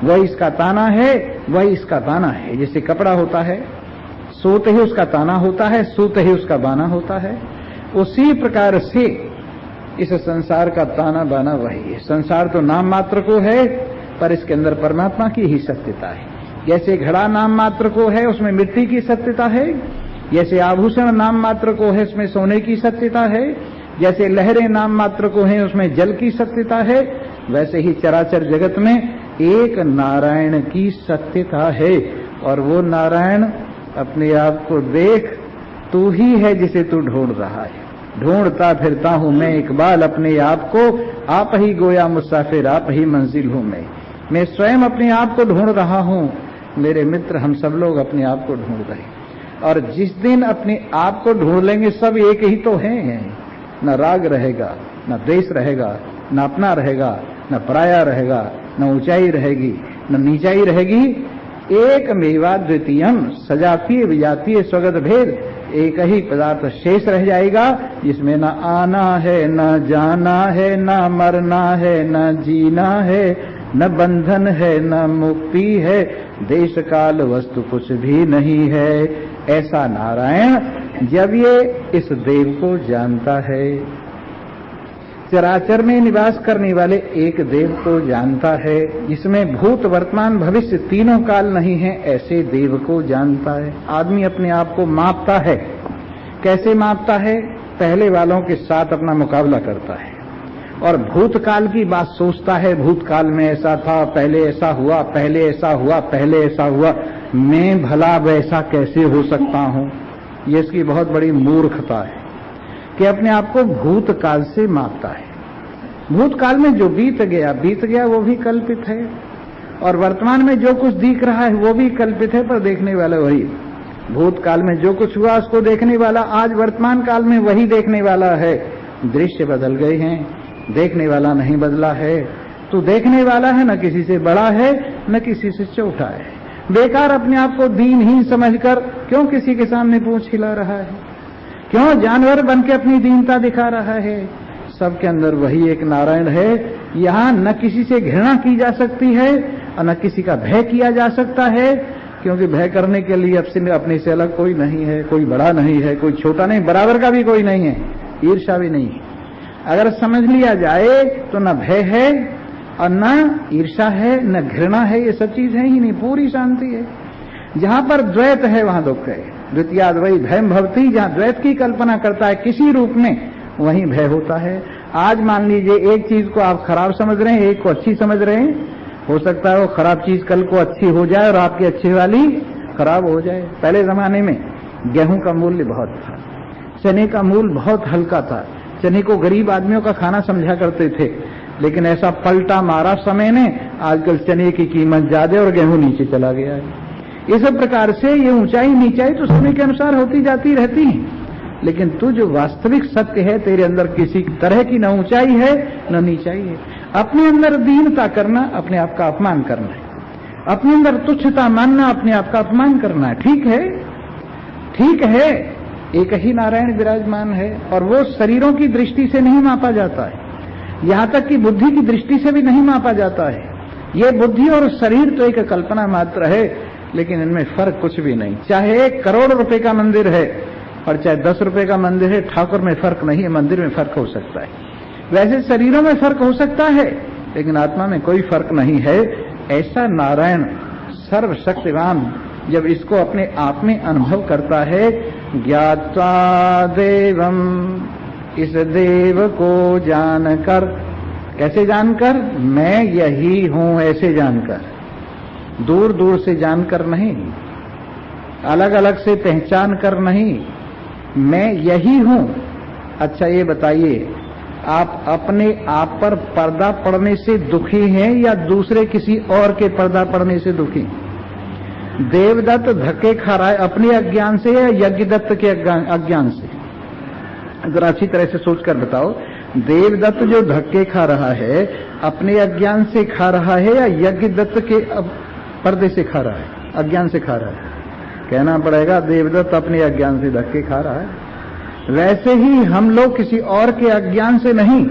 वही इसका ताना है, वही इसका बाना है। जैसे कपड़ा होता है, सोते ही उसका ताना होता है, सोते ही उसका बाना होता है, उसी प्रकार से इस संसार का ताना बाना वही है। संसार तो नाम मात्र को है, पर इसके अंदर परमात्मा की ही सत्यता है। जैसे घड़ा नाम मात्र को है, उसमें मिट्टी की सत्यता है, जैसे आभूषण नाम मात्र को है, उसमें सोने की सत्यता है, जैसे लहरें नाम मात्र को हैं, उसमें जल की सत्यता है, वैसे ही चराचर जगत में एक नारायण की सत्यता है। और वो नारायण अपने आप को देख, तू ही है जिसे तू ढूंढ रहा है। ढूंढता फिरता हूं मैं इकबाल अपने आप को, आप ही गोया मुसाफिर, आप ही मंजिल हूं मैं स्वयं अपने आप को ढूंढ रहा हूं। मेरे मित्र, हम सब लोग अपने आप को ढूंढ रहे हैं, और जिस दिन अपने आप को ढूंढ लेंगे, सब एक ही तो हैं। न राग रहेगा, न द्वेष रहेगा, न अपना रहेगा, न पराया रहेगा, न ऊंचाई रहेगी, न नीचाई रहेगी। एक मेवा द्वितीयम सजातीय विजातीय स्वगत भेद, एक ही पदार्थ शेष रह जाएगा, जिसमें न आना है, न जाना है, न मरना है, न जीना है, न बंधन है, न मुक्ति है, देश काल वस्तु कुछ भी नहीं है। ऐसा नारायण जब ये इस देव को जानता है, चराचर में निवास करने वाले एक देव को जानता है, जिसमें भूत वर्तमान भविष्य तीनों काल नहीं है, ऐसे देव को जानता है। आदमी अपने आप को मापता है। कैसे मापता है? पहले वालों के साथ अपना मुकाबला करता है और भूतकाल की बात सोचता है। भूतकाल में ऐसा था, पहले ऐसा हुआ, पहले ऐसा हुआ, पहले ऐसा हुआ, मैं भला वैसा कैसे हो सकता हूं? ये इसकी बहुत बड़ी मूर्खता है कि अपने आप को भूतकाल से मापता है। भूतकाल में जो बीत गया वो भी कल्पित है, और वर्तमान में जो कुछ दिख रहा है वो भी कल्पित है, पर देखने वाला वही। भूतकाल में जो कुछ हुआ उसको देखने वाला आज वर्तमान काल में वही देखने वाला है। दृश्य बदल गए हैं, देखने वाला नहीं बदला है। तो देखने वाला है, न किसी से बड़ा है, न किसी से छोटा है। बेकार अपने आप को दीनहीन समझकर क्यों किसी के सामने पूंछ हिला रहा है? क्यों जानवर बन के अपनी दीनता दिखा रहा है? सबके अंदर वही एक नारायण है। यहाँ न किसी से घृणा की जा सकती है और न किसी का भय किया जा सकता है, क्योंकि भय करने के लिए अपने से अलग कोई नहीं है, कोई बड़ा नहीं है, कोई छोटा नहीं, बराबर का भी कोई नहीं है, ईर्ष्या भी नहीं है। अगर समझ लिया जाए तो न भय है और न ईर्ष्या है, न घृणा है, ये सब चीज है ही नहीं, पूरी शांति है। जहां पर द्वैत है वहां दुख है। द्वितीयाद्वयी भयम भवति, जहां द्वैत की कल्पना करता है किसी रूप में, वहीं भय होता है। आज मान लीजिए एक चीज को आप खराब समझ रहे हैं, एक को अच्छी समझ रहे हैं, हो सकता है वो खराब चीज कल को अच्छी हो जाए और आपकी अच्छी वाली खराब हो जाए। पहले जमाने में गेहूं का मूल्य बहुत था, चने का मूल्य बहुत हल्का था, चने को गरीब आदमियों का खाना समझा करते थे। लेकिन ऐसा पलटा मारा समय ने, आजकल चने की कीमत ज्यादा और गेहूं नीचे चला गया है। इस प्रकार से ये ऊंचाई नीचाई तो समय के अनुसार होती जाती रहती है, लेकिन तू जो वास्तविक सत्य है, तेरे अंदर किसी तरह की न ऊंचाई है न नीचाई है। अपने अंदर दीनता करना अपने आप का अपमान करना है, अपने अंदर तुच्छता मानना अपने आप का अपमान करना है। ठीक है, ठीक है, एक ही नारायण विराजमान है और वो शरीरों की दृष्टि से नहीं मापा जाता है, यहां तक कि बुद्धि की दृष्टि से भी नहीं मापा जाता है। ये बुद्धि और शरीर तो एक कल्पना मात्र है, लेकिन इनमें फर्क कुछ भी नहीं। चाहे 1 करोड़ रुपए का मंदिर है और चाहे 10 रुपए का मंदिर है, ठाकुर में फर्क नहीं है, मंदिर में फर्क हो सकता है। वैसे शरीरों में फर्क हो सकता है, लेकिन आत्मा में कोई फर्क नहीं है। ऐसा नारायण सर्वशक्तिवान जब इसको अपने आप में अनुभव करता है, ज्ञात्वा देवम, इस देव को जानकर, कैसे जानकर? मैं यही हूं ऐसे जानकर, दूर दूर से जानकर नहीं, अलग अलग से पहचान कर नहीं, मैं यही हूं। अच्छा ये बताइए, आप अपने आप पर पर्दा पड़ने से दुखी हैं या दूसरे किसी और के पर्दा पड़ने से दुखी? देवदत्त धक्के खा रहा है अपने अज्ञान से या यज्ञदत्त के अज्ञान से? जरा अच्छी तरह से सोचकर बताओ, देवदत्त जो धक्के खा रहा है अपने अज्ञान से खा रहा है या यज्ञदत्त के पर्दे से खा रहा है, अज्ञान से खा रहा है? कहना पड़ेगा देवदत्त अपने अज्ञान से धक्के खा रहा है। वैसे ही हम लोग किसी और के अज्ञान से नहीं,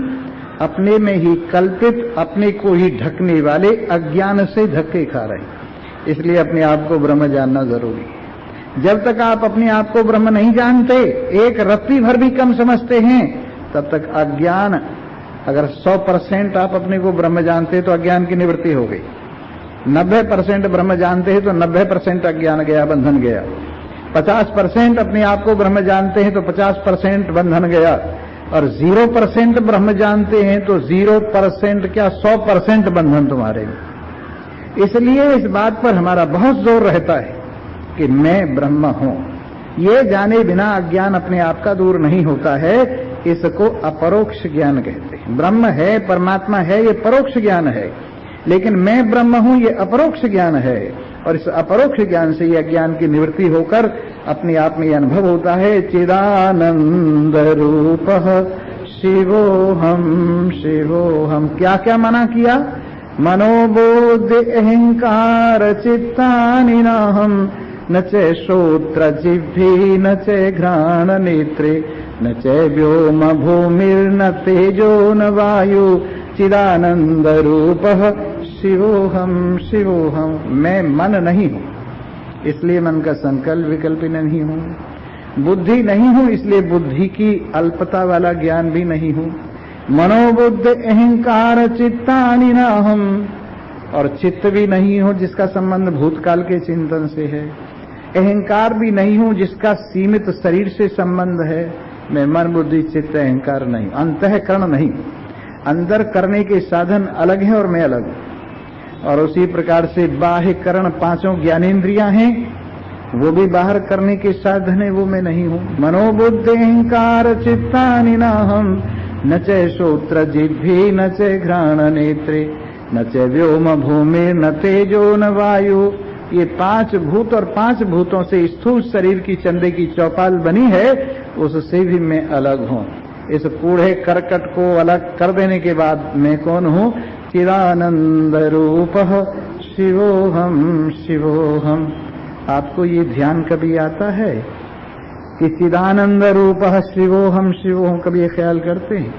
अपने में ही कल्पित, अपने को ही ढकने वाले अज्ञान से धक्के खा रहे हैं। इसलिए अपने आप को ब्रह्म जानना जरूरी है। जब तक आप अपने आप को ब्रह्म नहीं जानते, एक रत्ती भर भी कम समझते हैं, तब तक अज्ञान, अगर 100% आप अपने को ब्रह्म जानते तो अज्ञान की निवृत्ति हो गई, 90% ब्रह्म जानते हैं तो 90% अज्ञान गया, बंधन गया, 50% अपने आप को ब्रह्म जानते हैं तो 50% बंधन गया, और 0% ब्रह्म जानते हैं तो 0% क्या 100% बंधन तुम्हारे। इसलिए इस बात पर हमारा बहुत जोर रहता है कि मैं ब्रह्म हूं। ये जाने बिना अज्ञान अपने आप का दूर नहीं होता है। इसको अपरोक्ष ज्ञान कहते हैं। ब्रह्म है, परमात्मा है, ये परोक्ष ज्ञान है, लेकिन मैं ब्रह्म हूं ये अपरोक्ष ज्ञान है। और इस अपरोक्ष ज्ञान से यह ज्ञान की निवृत्ति होकर अपने आप में अनुभव होता है, चिदानंद रूपः शिवोहम शिवोहम। क्या क्या मना किया? मनोबोधि अहंकार चित्तानि नाहम, न च श्रोत्र जिह्वी न च घ्राण नेत्रे, न च व्योम भूमिर्न तेजो न वायु, चिदानंद रूपः शिवोहम शिवोहम। मैं मन नहीं हूं, इसलिए मन का संकल्प विकल्प नहीं हूं। बुद्धि नहीं हूं, इसलिए बुद्धि की अल्पता वाला ज्ञान भी नहीं हूं। मनोबुद्ध अहंकार चित्तानि नाहम, और चित्त भी नहीं हूं जिसका संबंध भूतकाल के चिंतन से है। अहंकार भी नहीं हूं जिसका सीमित शरीर से संबंध है। मैं मन बुद्धि चित्त अहंकार नहीं, अंतःकरण नहीं। अंदर करने के साधन अलग है और मैं अलग हूं। और उसी प्रकार से बाह्य करण 5 ज्ञानेंद्रियां हैं, वो भी बाहर करने के साधन है, वो मैं नहीं हूं। मनोबुद्ध अहंकार चित्तानि नाहम, न च श्रोत्र जिह्वी न च घ्राण नेत्रे, न च व्योम भूमि न तेजो न वायु। ये 5 भूत और 5 भूतों से स्थूल शरीर की चंदे की चौपाल बनी है, उससे भी मैं अलग हूं। इस कूढ़े करकट को अलग कर देने के बाद मैं कौन हूं? चिदानंद रूपः शिवोहम शिवोहम। आपको ये ध्यान कभी आता है कि चिदानंद रूपः शिवोहम शिवोहम? कभी ये ख्याल करते हैं?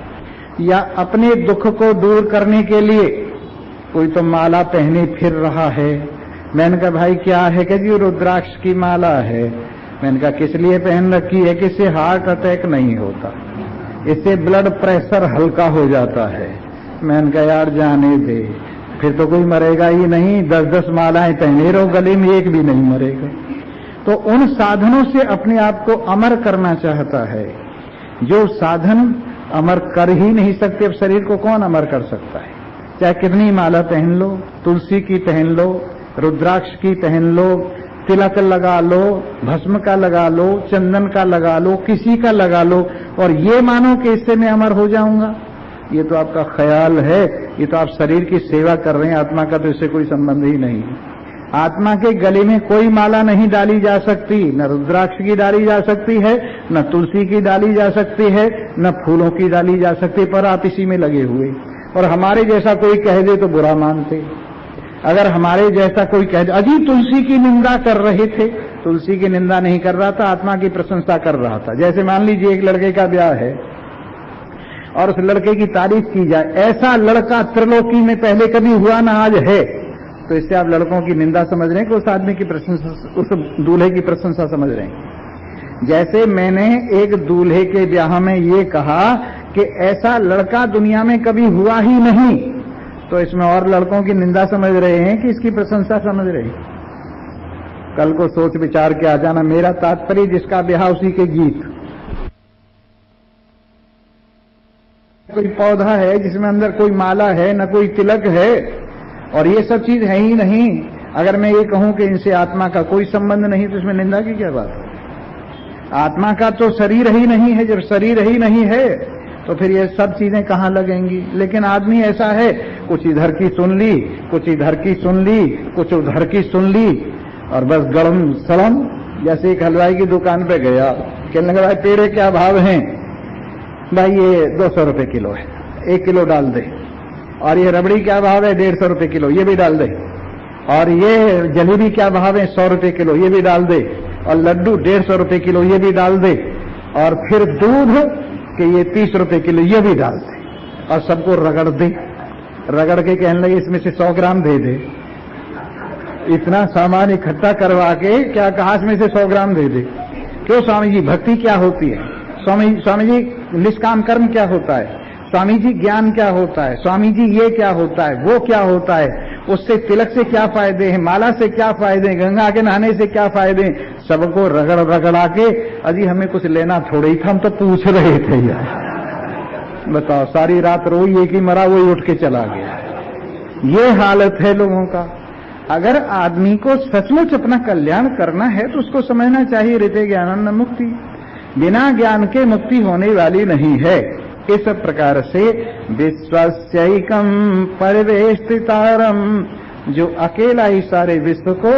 या अपने दुख को दूर करने के लिए कोई तो माला पहने फिर रहा है, मैंने कहा भाई क्या है? कि जी रुद्राक्ष की माला है। मैंने कहा किस लिए पहन रखी है? कि इससे हार्ट अटैक नहीं होता, इससे ब्लड प्रेशर हल्का हो जाता है। मैंने कहा यार जाने दे, फिर तो कोई मरेगा ही नहीं। 10-10 मालाएं पहने रहो गले में, एक भी नहीं मरेगा। तो उन साधनों से अपने आप को अमर करना चाहता है, जो साधन अमर कर ही नहीं सकते। अब शरीर को कौन अमर कर सकता है? चाहे कितनी माला पहन लो, तुलसी की पहन लो, रुद्राक्ष की पहन लो, तिलक लगा लो, भस्म का लगा लो, चंदन का लगा लो, किसी का लगा लो, और ये मानो कि इससे मैं अमर हो जाऊंगा। ये तो आपका ख्याल है, ये तो आप शरीर की सेवा कर रहे हैं, आत्मा का तो इससे कोई संबंध ही नहीं। आत्मा के गले में कोई माला नहीं डाली जा सकती, न रुद्राक्ष की डाली जा सकती है, न तुलसी की डाली जा सकती है, न फूलों की डाली जा सकती, पर आप इसी में लगे हुए। और हमारे जैसा कोई कह दे तो बुरा मानते। अगर हमारे जैसा कोई कह दे, अजी तुलसी की निंदा कर रहे थे, तुलसी की निंदा नहीं कर रहा था, आत्मा की प्रशंसा कर रहा था। जैसे मान लीजिए एक लड़के का ब्याह है और उस लड़के की तारीफ की जाए, ऐसा लड़का त्रिलोकी में पहले कभी हुआ ना आज है, तो इससे आप लड़कों की निंदा समझ रहे हैं कि उस आदमी की प्रशंसा, उस दूल्हे की प्रशंसा समझ रहे हैं। जैसे मैंने एक दूल्हे के ब्याह में ये कहा कि ऐसा लड़का दुनिया में कभी हुआ ही नहीं, तो इसमें और लड़कों की निंदा समझ रहे हैं कि इसकी प्रशंसा समझ रहे हैं? कल को सोच विचार के आ जाना। मेरा तात्पर्य जिसका ब्याह उसी के गीत। कोई पौधा है जिसमें अंदर कोई माला है, न कोई तिलक है, और ये सब चीज है ही नहीं। अगर मैं ये कहूं कि इनसे आत्मा का कोई संबंध नहीं, तो इसमें निंदा की क्या बात है? आत्मा का तो शरीर ही नहीं है। जब शरीर ही नहीं है तो फिर ये सब चीजें कहां लगेंगी? लेकिन आदमी ऐसा है, कुछ इधर की सुन ली, कुछ इधर की सुन ली, कुछ उधर की सुन ली, और बस गड़म सड़म। जैसे एक हलवाई की दुकान पे गया, कहने लगा भाई पेड़े क्या भाव हैं? भाई ये 200 रुपए किलो है, 1 किलो डाल दे। और ये रबड़ी क्या भाव है? 150 रुपए किलो, ये भी डाल दे। और ये जलेबी क्या भाव है? 100 रुपए किलो, ये भी डाल दे। और लड्डू 150 रुपए किलो, ये भी डाल दे। और फिर दूध कि ये 30 रुपए किलो, ये भी डाल दे। और सबको रगड़ दे। रगड़ के कहने लगे इसमें से 100 ग्राम दे दे। इतना सामान इकट्ठा करवा के क्या कहा इसमें से 100 ग्राम दे दे? क्यों स्वामी जी? भक्ति क्या होती है? स्वामी जी निष्काम कर्म क्या होता है? स्वामी जी ज्ञान क्या होता है? स्वामी जी ये क्या होता है, वो क्या होता है? उससे तिलक से क्या फायदे हैं, माला से क्या फायदे हैं, गंगा के नहाने से क्या फायदे हैं? सबको रगड़ रगड़ा के अजी हमें कुछ लेना थोड़े ही था, हम तो पूछ रहे थे यार। बताओ, सारी रात रोई, एक ही मरा, वही उठ के चला गया। ये हालत है लोगों का। अगर आदमी को सचमुच अपना कल्याण करना है तो उसको समझना चाहिए ऋते ज्ञानम न मुक्ति, बिना ज्ञान के मुक्ति होने वाली नहीं है। इस प्रकार से विश्वस्यैकम परिवेष्टितारम, जो अकेला ही सारे विश्व को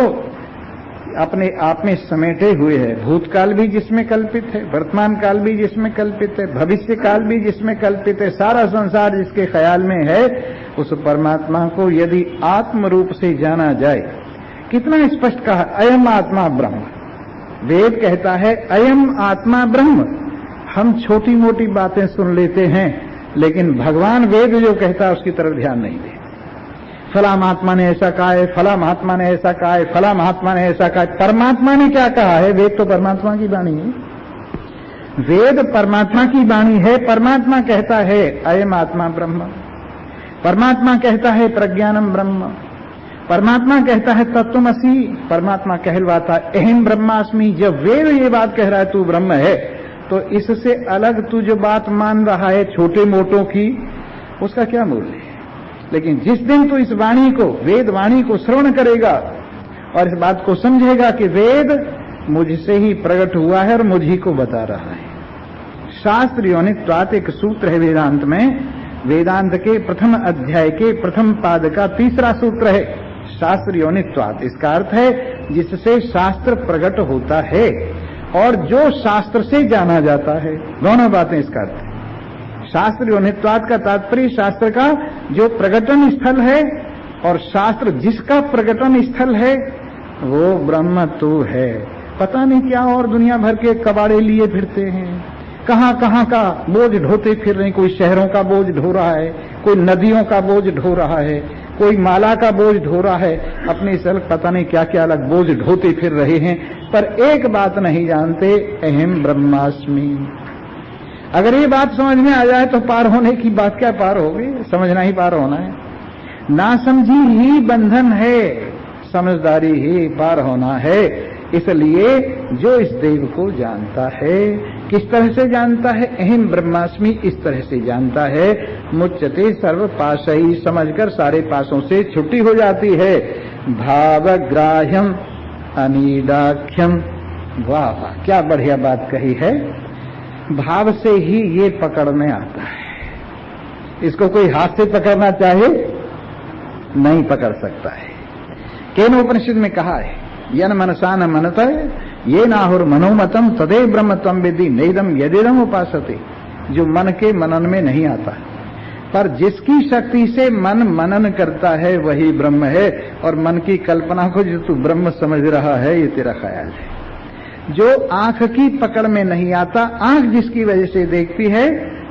अपने आप में समेटे हुए है, भूतकाल भी जिसमें कल्पित है, वर्तमान काल भी जिसमें कल्पित है, भविष्य काल भी जिसमें कल्पित है, सारा संसार जिसके ख्याल में है, उस परमात्मा को यदि आत्म रूप से जाना जाए, कितना स्पष्ट कहा, अयम आत्मा ब्रह्म। वेद कहता है अयम आत्मा ब्रह्म। हम छोटी मोटी बातें सुन लेते हैं, लेकिन भगवान वेद जो कहता है उसकी तरफ ध्यान नहीं देते। फला महात्मा ने ऐसा कहा है, फला महात्मा ने ऐसा कहा है, फला महात्मा ने ऐसा कहा है। परमात्मा ने क्या कहा है? वेद तो परमात्मा की वाणी है। वेद परमात्मा की वाणी है। परमात्मा कहता है अयम आत्मा ब्रह्म। परमात्मा कहता है प्रज्ञानम ब्रह्म। परमात्मा कहता है तत्वमसि। परमात्मा कहलवाता है अहम ब्रह्मास्मि। जब वेद ये बात कह रहा है तू ब्रह्म है, तो इससे अलग तू जो बात मान रहा है छोटे मोटों की, उसका क्या मूल्य है? लेकिन जिस दिन तू इस वाणी को, वेद वाणी को श्रवण करेगा और इस बात को समझेगा कि वेद मुझसे ही प्रकट हुआ है और मुझी को बता रहा है। शास्त्र योनित्वात् एक सूत्र है वेदांत में, वेदांत के प्रथम अध्याय के प्रथम पाद का 3रा सूत्र है, शास्त्र योनित्वात्। इसका अर्थ है जिससे शास्त्र प्रकट होता है और जो शास्त्र से जाना जाता है। दोनों बातें इसका अर्थ है। शास्त्र योनित्वात् का तात्पर्य शास्त्र का जो प्रकटन स्थल है, और शास्त्र जिसका प्रकटन स्थल है वो ब्रह्म तो है। पता नहीं क्या और दुनिया भर के कबाड़े लिए फिरते हैं, कहां कहां का बोझ ढोते फिर रहे हैं। कोई शहरों का बोझ ढो रहा है, कोई नदियों का बोझ ढो रहा है, कोई माला का बोझ ढो रहा है, अपने सलग पता नहीं क्या क्या अलग बोझ ढोते फिर रहे हैं, पर एक बात नहीं जानते, अहम ब्रह्मास्मि। अगर ये बात समझ में आ जाए तो पार होने की बात क्या पार होगी? समझना ही पार होना है। ना समझी ही बंधन है, समझदारी ही पार होना है। इसलिए जो इस देव को जानता है, किस तरह से जानता है? अहम ब्रह्मास्मि, इस तरह से जानता है। मुच्यते सर्व पाशई, समझकर सारे पासों से छुट्टी हो जाती है। भावग्राह्यम अनीडाख्यम। वाह वाह, क्या बढ़िया बात कही है। भाव से ही ये पकड़ में आता है। इसको कोई हाथ से पकड़ना चाहे नहीं पकड़ सकता है। केनोपनिषद में कहा है, यन मनसा न मनत ये नाहुर मनोमतम तदे ब्रह्म तम विद्धि नैदम यदिदम उपासते। जो मन के मनन में नहीं आता, पर जिसकी शक्ति से मन मनन करता है वही ब्रह्म है। और मन की कल्पना को जो तू ब्रह्म समझ रहा है, ये तेरा ख्याल है। जो आंख की पकड़ में नहीं आता, आंख जिसकी वजह से देखती है,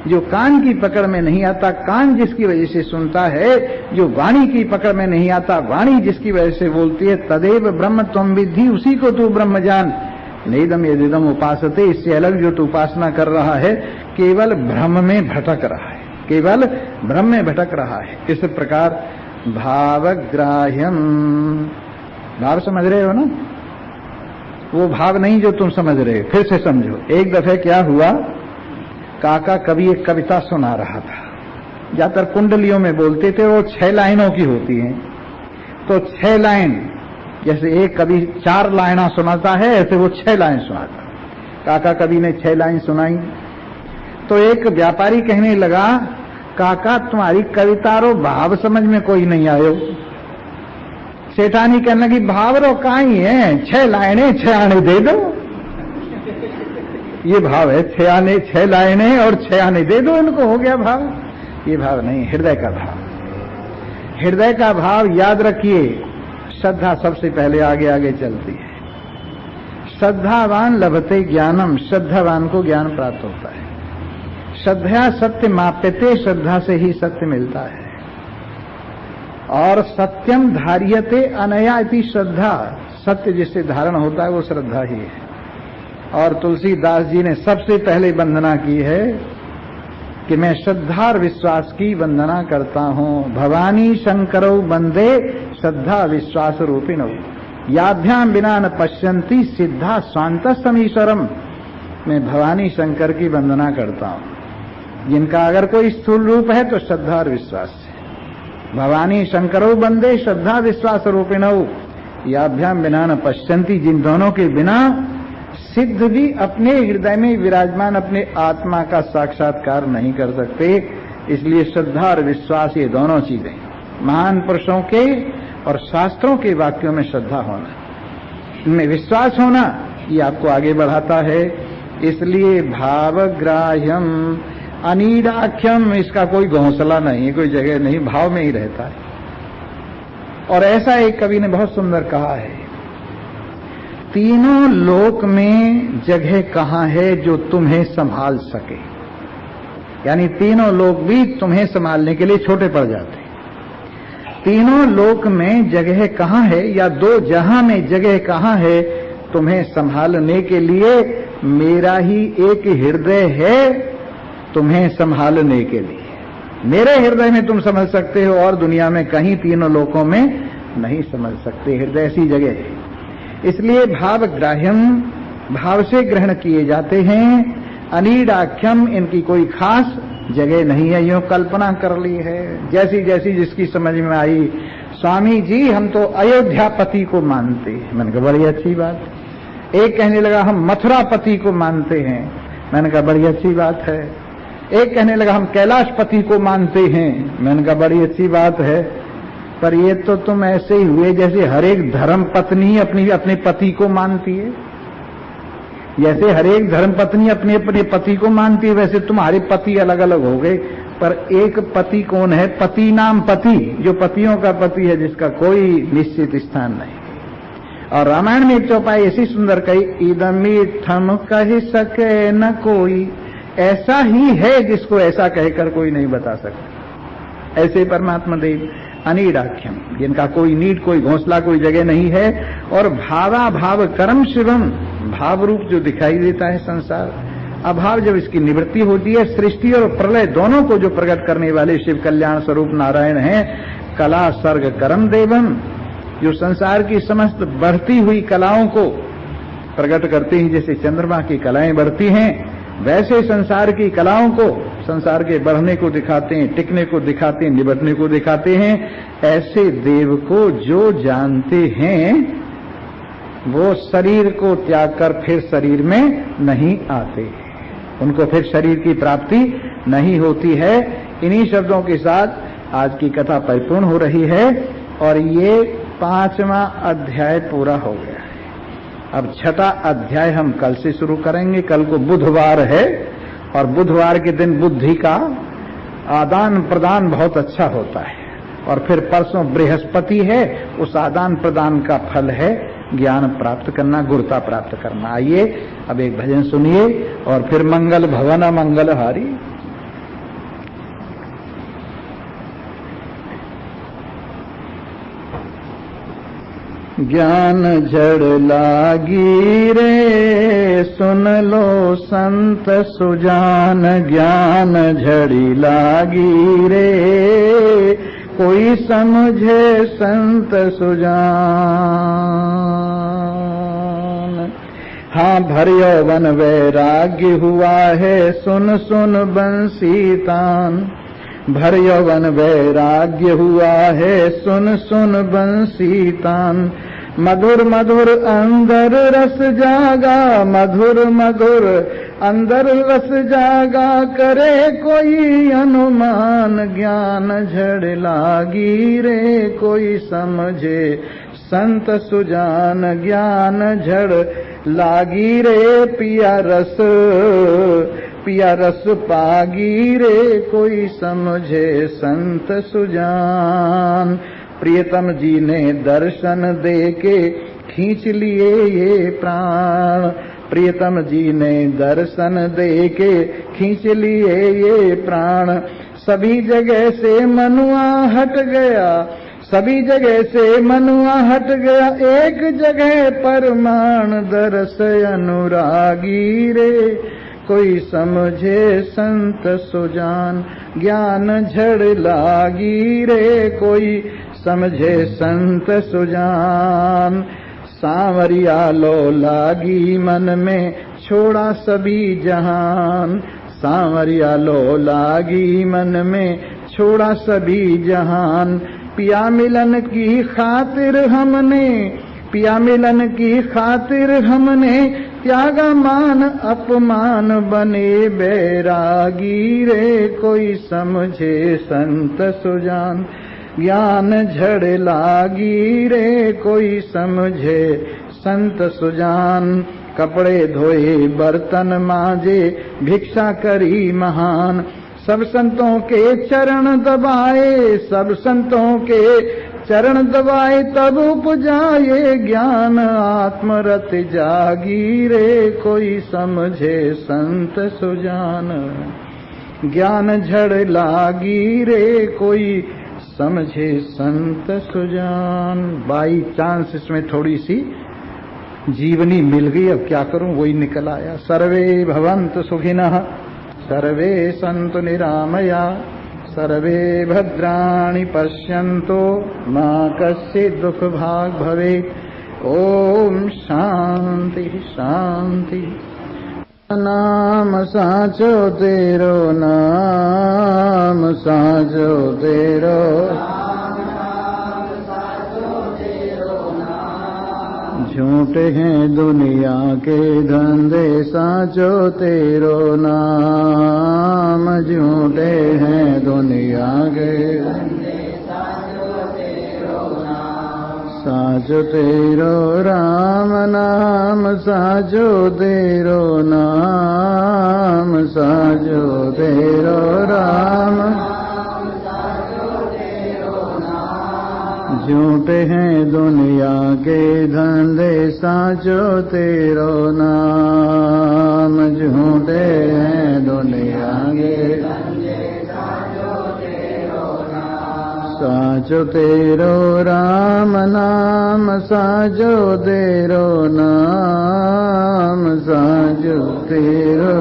जो कान की पकड़ में नहीं आता, कान जिसकी वजह से सुनता है, जो वाणी की पकड़ में नहीं आता, वाणी जिसकी वजह से बोलती है, तदेव ब्रह्म त्वं विद्धि, उसी को तू ब्रह्म जान। नेदम यदिदम उपासते, इससे अलग जो तू उपासना कर रहा है, केवल भ्रम में भटक रहा है, केवल भ्रम में भटक रहा है। इस प्रकार भावग्राह्यम, भाव समझ रहे हो ना, वो भाव नहीं जो तुम समझ रहे हो। फिर से समझो। एक दफे क्या हुआ, काका कवि एक कविता सुना रहा था, ज्यादातर कुंडलियों में बोलते थे, वो 6 लाइनों की होती हैं। तो 6 लाइन, जैसे एक कवि 4 लाइना सुनाता है, ऐसे वो 6 लाइन सुनाता। काका कवि ने 6 लाइन सुनाई। तो एक व्यापारी कहने लगा, काका तुम्हारी कविता रो भाव समझ में कोई नहीं आयो। सेठानी कहने लगी, भाव रो काई है, 6 लाइनें 6 आने दे दो। ये भाव है, 6 लाइनें और 6 आने दे दो, इनको हो गया भाव। ये भाव नहीं, हृदय का भाव। हृदय का भाव याद रखिए, श्रद्धा सबसे पहले आगे आगे चलती है। श्रद्धावान लभते ज्ञानम, श्रद्धावान को ज्ञान प्राप्त होता है। श्रद्धा सत्य माप्यते, श्रद्धा से ही सत्य मिलता है। और सत्यम धार्यते अनया इति श्रद्धा, सत्य जिससे धारण होता है वो श्रद्धा ही है। और तुलसीदास जी ने सबसे पहले वंदना की है कि मैं श्रद्धा और विश्वास की वंदना करता हूं। भवानी शंकरौ वंदे श्रद्धा विश्वास रूपिणौ, याभ्याम बिना न पश्यन्ति सिद्धा स्वांत समीश्वरम। मैं भवानी शंकर की वंदना करता हूं, जिनका अगर कोई स्थूल रूप है तो श्रद्धा और विश्वास से। भवानी शंकरौ वंदे श्रद्धा विश्वास रूपिणौ, याभ्याम बिना न पश्यन्ति, जिन दोनों के बिना सिद्ध भी अपने हृदय में विराजमान अपने आत्मा का साक्षात्कार नहीं कर सकते। इसलिए श्रद्धा और विश्वास, ये दोनों चीजें, महान पुरुषों के और शास्त्रों के वाक्यों में श्रद्धा होना, इनमें विश्वास होना, ये आपको आगे बढ़ाता है। इसलिए भावग्राह्यम अनीडाख्यम, इसका कोई घोंसला नहीं, कोई जगह नहीं, भाव में ही रहता है। और ऐसा एक कवि ने बहुत सुंदर कहा है, तीनों लोक में जगह कहां है जो तुम्हें संभाल सके। यानी तीनों लोक भी तुम्हें संभालने के लिए छोटे पड़ जाते। तीनों लोक में जगह कहां है, या 2 जहां में जगह कहां है तुम्हें संभालने के लिए। मेरा ही एक हृदय है तुम्हें संभालने के लिए। मेरे हृदय में तुम समझ सकते हो, और दुनिया में कहीं तीनों लोकों में नहीं समझ सकते। हृदय ऐसी जगह है। इसलिए भावग्राह्यम, भाव से ग्रहण किए जाते हैं। अनीडाख्यम, इनकी कोई खास जगह नहीं है, यूं कल्पना कर ली है जैसी जैसी जिसकी समझ में आई। स्वामी जी हम तो अयोध्यापति को मानते हैं। मैंने कहा बड़ी अच्छी बात। एक कहने लगा हम मथुरापति को मानते हैं। मैंने कहा बड़ी अच्छी बात है। एक कहने लगा हम कैलाशपति को मानते हैं। मैंने कहा बड़ी अच्छी बात है। पर ये तो तुम ऐसे ही हुए जैसे हर एक धर्म पत्नी अपने पति को मानती है। जैसे हर एक धर्म पत्नी अपने अपने पति को मानती है, वैसे तुम्हारे पति अलग अलग हो गए। पर एक पति कौन है? पति नाम पति, जो पतियों का पति है, जिसका कोई निश्चित स्थान नहीं। और रामायण में एक चौपाई ऐसी सुंदर कही, इदमित्थम कह सके न कोई, ऐसा ही है जिसको ऐसा कहकर कोई नहीं बता सकता। ऐसे परमात्मा देव अनीडाख्यम, जिनका कोई नीड, कोई घोंसला, कोई जगह नहीं है। और भावा भाव कर्म शिवम, भाव रूप जो दिखाई देता है संसार, अभाव जब इसकी निवृत्ति होती है, सृष्टि और प्रलय दोनों को जो प्रकट करने वाले शिव कल्याण स्वरूप नारायण हैं। कला सर्ग कर्म देवम, जो संसार की समस्त बढ़ती हुई कलाओं को प्रकट करते हैं। जैसे चंद्रमा की कलाएं बढ़ती हैं, वैसे संसार की कलाओं को, संसार के बढ़ने को दिखाते हैं, टिकने को दिखाते हैं, निबटने को दिखाते हैं। ऐसे देव को जो जानते हैं वो शरीर को त्याग कर फिर शरीर में नहीं आते, उनको फिर शरीर की प्राप्ति नहीं होती है। इन्हीं शब्दों के साथ आज की कथा परिपूर्ण हो रही है और ये 5वां अध्याय पूरा हो गया है। अब 6ठा अध्याय हम कल से शुरू करेंगे। कल को बुधवार है और बुधवार के दिन बुद्धि का आदान प्रदान बहुत अच्छा होता है। और फिर परसों बृहस्पति है, उस आदान प्रदान का फल है ज्ञान प्राप्त करना, गुरुता प्राप्त करना। आइए अब एक भजन सुनिए और फिर मंगल भवन मंगल हारी। ज्ञान झड़ लागी रे सुन लो संत सुजान, ज्ञान झड़ी लागी रे कोई समझे संत सुजान। हाँ भर यौवन वैराग्य हुआ है सुन सुन बंसी तान, भर यौवन वैराग्य हुआ है सुन सुन बंसी तान। मधुर मधुर अंदर रस जागा, मधुर मधुर अंदर रस जागा करे कोई अनुमान, ज्ञान झड़ लागी रे कोई समझे संत सुजान, ज्ञान झड़ लागी रे पिया रस पागी रे कोई समझे संत सुजान। प्रियतम जी ने दर्शन देके खींच लिए ये प्राण, प्रियतम जी ने दर्शन देके खींच लिए ये प्राण। सभी जगह से मनुआ हट गया, सभी जगह से मनुआ हट गया, एक जगह परमाण दरस अनुरागी रे कोई समझे संत सुजान, ज्ञान झड़ लागी रे कोई समझे संत सुजान। सांवरिया लो लागी मन में छोड़ा सभी जहान, सांवरिया लो लागी मन में छोड़ा सभी जहान। पिया मिलन की खातिर हमने, पिया मिलन की खातिर हमने त्यागा मान अपमान, बने बैरागी रे कोई समझे संत सुजान, ज्ञान झड़ लागी रे कोई समझे संत सुजान। कपड़े धोए बर्तन मांजे भिक्षा करी महान, सब संतों के चरण दबाए, सब संतों के चरण दबाए तब उपजाए ज्ञान, आत्मरत जागी रे कोई समझे संत सुजान, ज्ञान झड़ लागी रे कोई समझे संत सुजान। बाई चांस इसमें थोड़ी सी जीवनी मिल गई, अब क्या करूं वही निकल आया। सर्वे भवन्तु सुखिनः, सर्वे सन्तु निरामया, सर्वे भद्राणि पश्यन्तु मा कश्चित् दुःखभाग् भवेत्। ओम शांति शांति। नाम साचो तेरो, नाम साचो तेरो, झूठे हैं दुनिया के धंधे साचो तेरो नाम, झूठे हैं दुनिया के साचो तेरो राम नाम, साचो तेरो नाम, साचो तेरो राम, झूठे हैं दुनिया के धंधे साचो तेरो नाम, झूठे हैं दुनिया के साचो तेरो राम नाम, साचो तेरो नाम, साचो तेरो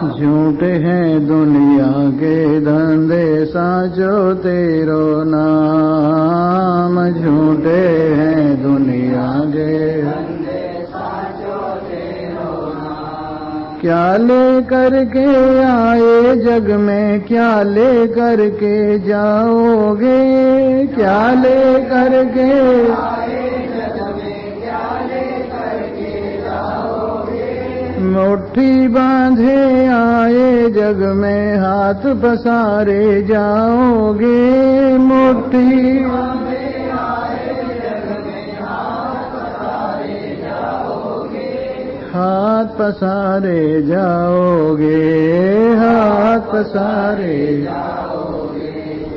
झूठे हैं दुनिया के धंधे साचो तेरो नाम, झूठे हैं दुनिया के क्या ले करके आए जग में, क्या ले करके जाओगे, क्या ले करके मुट्ठी बांधे आए जग में, हाथ पसारे जाओगे, मुट्ठी हाथ पसारे जाओगे, हाथ पसारे जाओगे।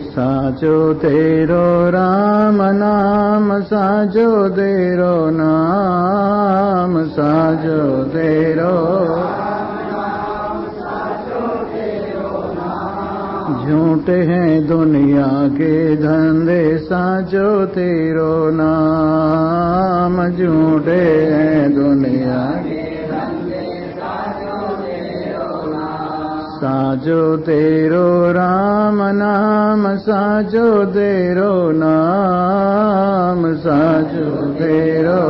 साचो तेरो राम नाम, साचो तेरो नाम, साचो तेरो झूठे हैं दुनिया के धंधे साचो तेरो नाम। झूठे हैं दुनिया के धंधे साचो तेरो नाम। साचो तेरो राम नाम साचो तेरो नाम। साचो तेरो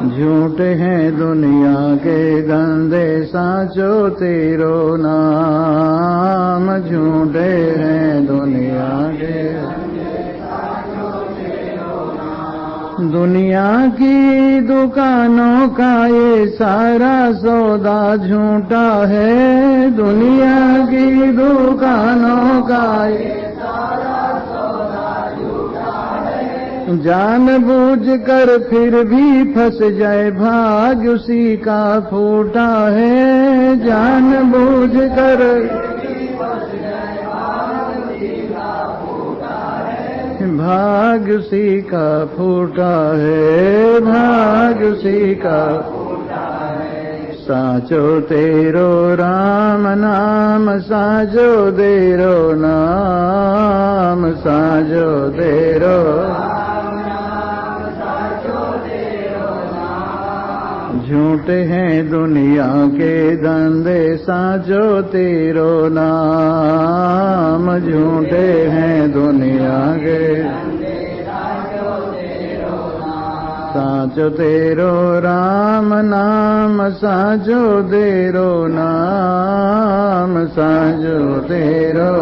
झूठे हैं दुनिया के धंधे साचो तेरो नाम। झूठे हैं दुनिया के दुनिया की दुकानों का ये सारा सौदा झूठा है। दुनिया की दुकानों का ये जानबूझकर फिर भी फंस जाए भाग्य उसी का फूटा है। जानबूझकर भाग्य उसी का फूटा है। भाग्य उसी का साचो तेरो राम नाम साचो तेरो नाम। साचो तेरो झूठे हैं दुनिया के धंधे साचो तेरो नाम। झूठे हैं दुनिया के साचो तेरो राम नाम साचो तेरो नाम। साचो तेरो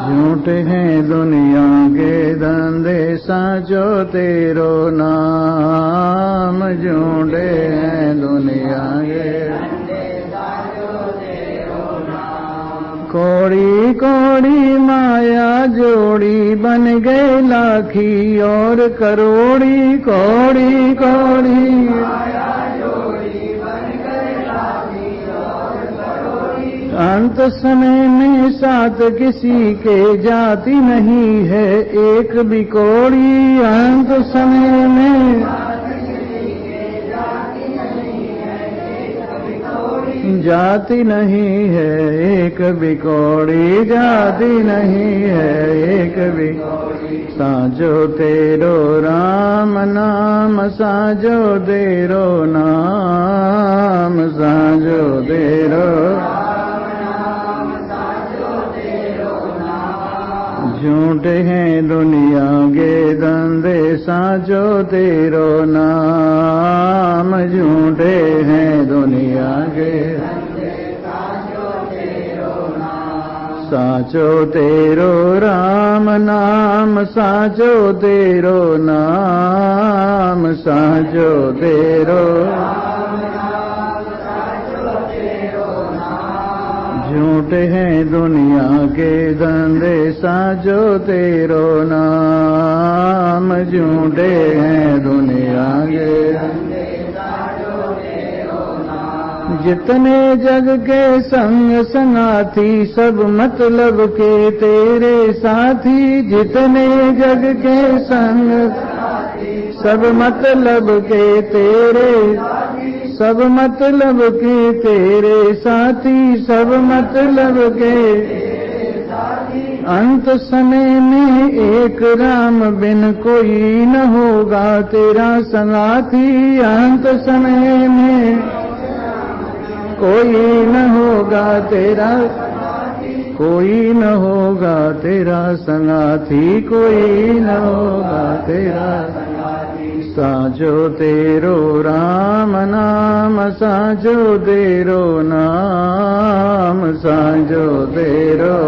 झूठे हैं दुनिया के धंधे साचो तेरो नाम। झूठे हैं दुनिया के कौड़ी कौड़ी माया जोड़ी बन गए लाखी और करोड़ी। कौड़ी कौड़ी अंत समय में साथ किसी के जाति नहीं है एक भी कौड़ी। अंत समय में जाति नहीं है एक भी कौड़ी। जाति नहीं है एक भी साचो तेरो राम नाम साचो तेरो नाम। साचो तेरो झूठे हैं दुनिया के धंधे साचो तेरो नाम। झूठे हैं दुनिया के साचो तेरो राम नाम साचो तेरो नाम। साचो तेरो झूठे हैं दुनिया के धंधे साचो तेरो नाम। झूठे हैं दुनिया के जितने जग के संग संगाथी सब मतलब के तेरे साथी। जितने जग के संग सब मतलब के तेरे सब मतलब के तेरे साथी। सब मतलब के अंत समय में एक राम बिन कोई न होगा तेरा संगाथी। अंत समय में कोई न होगा तेरा कोई न होगा तेरा संगाथी। कोई न होगा तेरा साचो तेरो राम नाम साचो तेरो नाम। साचो तेरो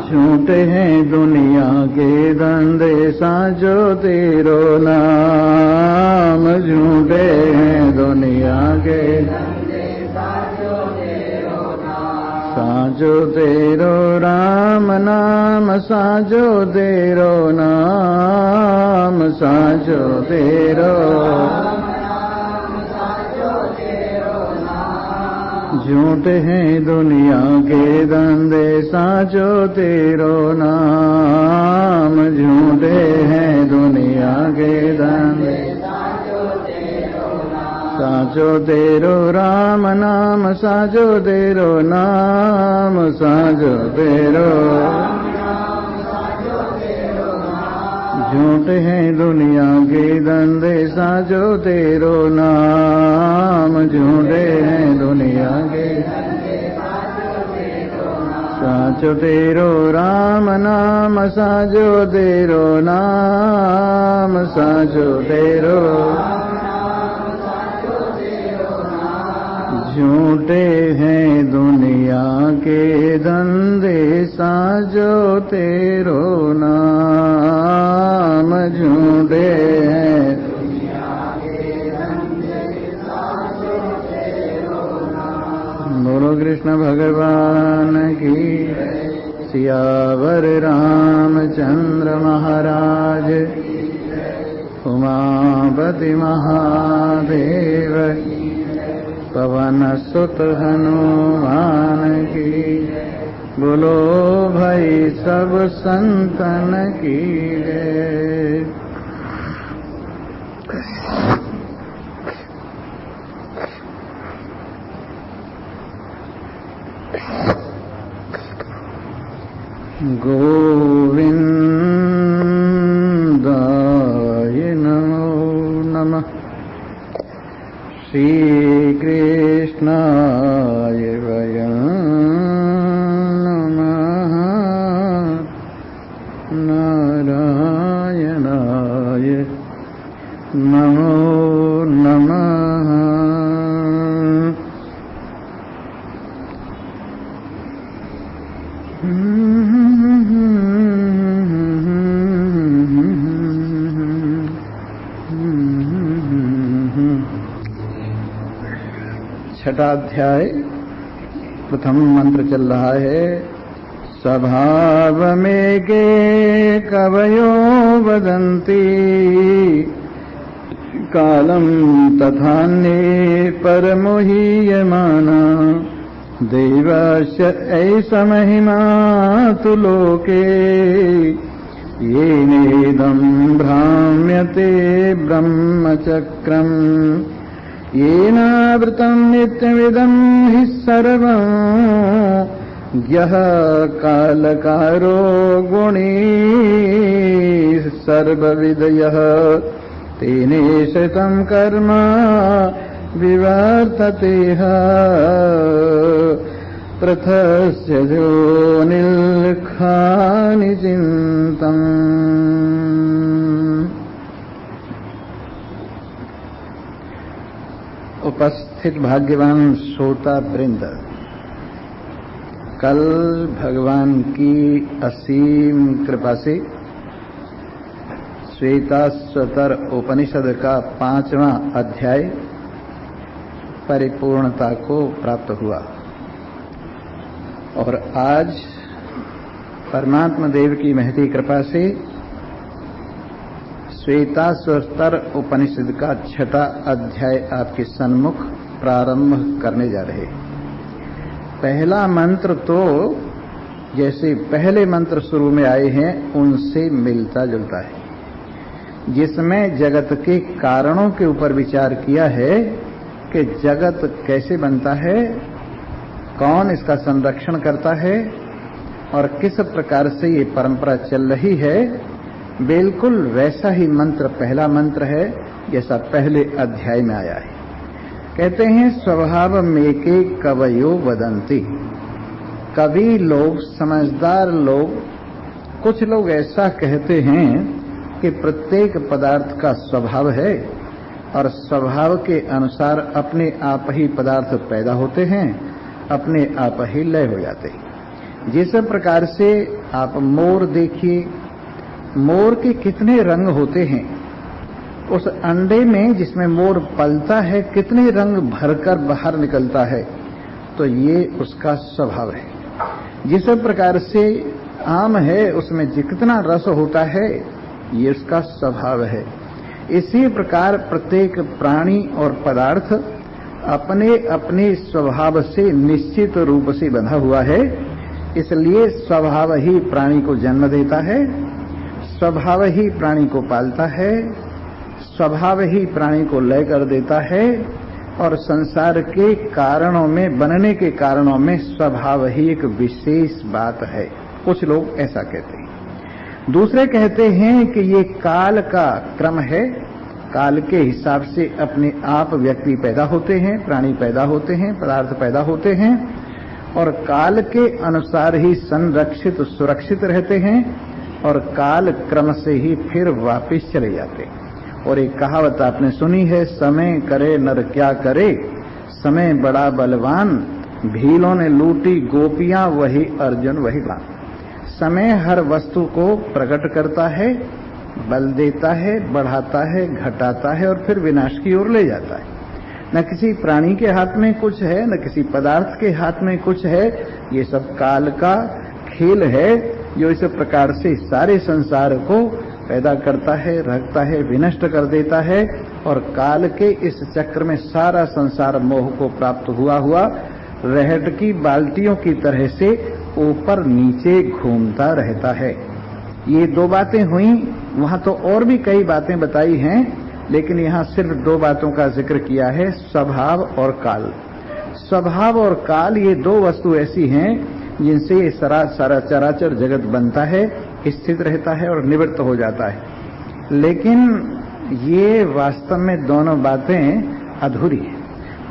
झूठे हैं दुनिया के धंधे साचो तेरो नाम। झूठे हैं दुनिया के साचो तेरो राम नाम साचो तेरो नाम। साचो तेरो झूठ है दुनिया के धंधे साचो तेरो नाम, झूठे हैं दुनिया के धंधे साचो तेरो राम नाम, साचो तेरो नाम, साचो तेरो झूठ है दुनिया के धंधे साचो तेरो नाम, झूठे हैं दुनिया के साचो तेरो राम नाम, साचो तेरो नाम, साचो तेरो झूठे हैं दुनिया के धंधे साचो तेरो नाम, झूठे हैं बोलो कृष्ण भगवान की। सियावर रामचंद्र महाराज, उमापति महादेव, पवन सुत हनुमान की। बोलो भाई सब संतन की जय। गोविंदाय नमो नमः। श्री कृष्णाय वयं नमः, नारायणाय नमो नमः। छठा अध्याय, प्रथम मंत्र चल रहा है। स्वभाव में के कवयो वदन्ति, कालम तथान्ये परमोहीयमाना, देवस्य ऐस महिमा तु लोके, येनेदं भ्राम्यते ब्रह्मचक्रम्, येनावृतं नित्यमिदं हि सर्वं, यः कालकारो गुणी सर्वविदयः, तेने श्रितं कर्म विवर्ततेह, पृथस्य योनिल्खानि चिन्तम्। उपस्थित भाग्यवान श्रोता वृंद, कल भगवान की असीम कृपा से श्वेताश्वतर उपनिषद का 5वां अध्याय परिपूर्णता को प्राप्त हुआ और आज परमात्मा देव की महती कृपा से श्वेताश्वतर उपनिषद का 6ठा अध्याय आपके सन्मुख प्रारंभ करने जा रहे। पहला मंत्र तो जैसे पहले मंत्र शुरू में आए हैं उनसे मिलता जुलता है, जिसमें जगत के कारणों के ऊपर विचार किया है कि जगत कैसे बनता है, कौन इसका संरक्षण करता है और किस प्रकार से ये परंपरा चल रही है। बिल्कुल वैसा ही मंत्र पहला मंत्र है जैसा पहले अध्याय में आया है। कहते हैं स्वभाव में के कवयो वदंती, कवि लोग, समझदार लोग, कुछ लोग ऐसा कहते हैं कि प्रत्येक पदार्थ का स्वभाव है और स्वभाव के अनुसार अपने आप ही पदार्थ पैदा होते हैं, अपने आप ही लय हो जाते हैं। जिस प्रकार से आप मोर देखिए, मोर के कितने रंग होते हैं, उस अंडे में जिसमें मोर पलता है कितने रंग भरकर बाहर निकलता है, तो ये उसका स्वभाव है। जिस प्रकार से आम है उसमें जितना रस होता है ये उसका स्वभाव है। इसी प्रकार प्रत्येक प्राणी और पदार्थ अपने अपने स्वभाव से निश्चित रूप से बंधा हुआ है, इसलिए स्वभाव ही प्राणी को जन्म देता है, स्वभाव ही प्राणी को पालता है, स्वभाव ही प्राणी को लय कर देता है, और संसार के कारणों में, बनने के कारणों में स्वभाव ही एक विशेष बात है। कुछ लोग ऐसा कहते हैं। दूसरे कहते हैं कि ये काल का क्रम है, काल के हिसाब से अपने आप व्यक्ति पैदा होते हैं, प्राणी पैदा होते हैं, पदार्थ पैदा होते हैं, और काल के अनुसार ही संरक्षित सुरक्षित रहते हैं, और काल क्रम से ही फिर वापिस चले जाते हैं। और एक कहावत आपने सुनी है, समय करे नर क्या करे, समय बड़ा बलवान, भीलों ने लूटी गोपियां वही अर्जुन वही राम। समय हर वस्तु को प्रकट करता है, बल देता है, बढ़ाता है, घटाता है, और फिर विनाश की ओर ले जाता है। न किसी प्राणी के हाथ में कुछ है, न किसी पदार्थ के हाथ में कुछ है, ये सब काल का खेल है, जो इस प्रकार से सारे संसार को पैदा करता है, रखता है, विनष्ट कर देता है, और काल के इस चक्र में सारा संसार मोह को प्राप्त हुआ रहट की बाल्टियों की तरह से ऊपर नीचे घूमता रहता है। ये दो बातें हुई, वहां तो और भी कई बातें बताई हैं, लेकिन यहाँ सिर्फ दो बातों का जिक्र किया है, स्वभाव और काल। स्वभाव और काल ये दो वस्तु ऐसी हैं जिनसे ये सारा चराचर जगत बनता है, स्थित रहता है और निवृत्त हो जाता है। लेकिन ये वास्तव में दोनों बातें अधूरी है।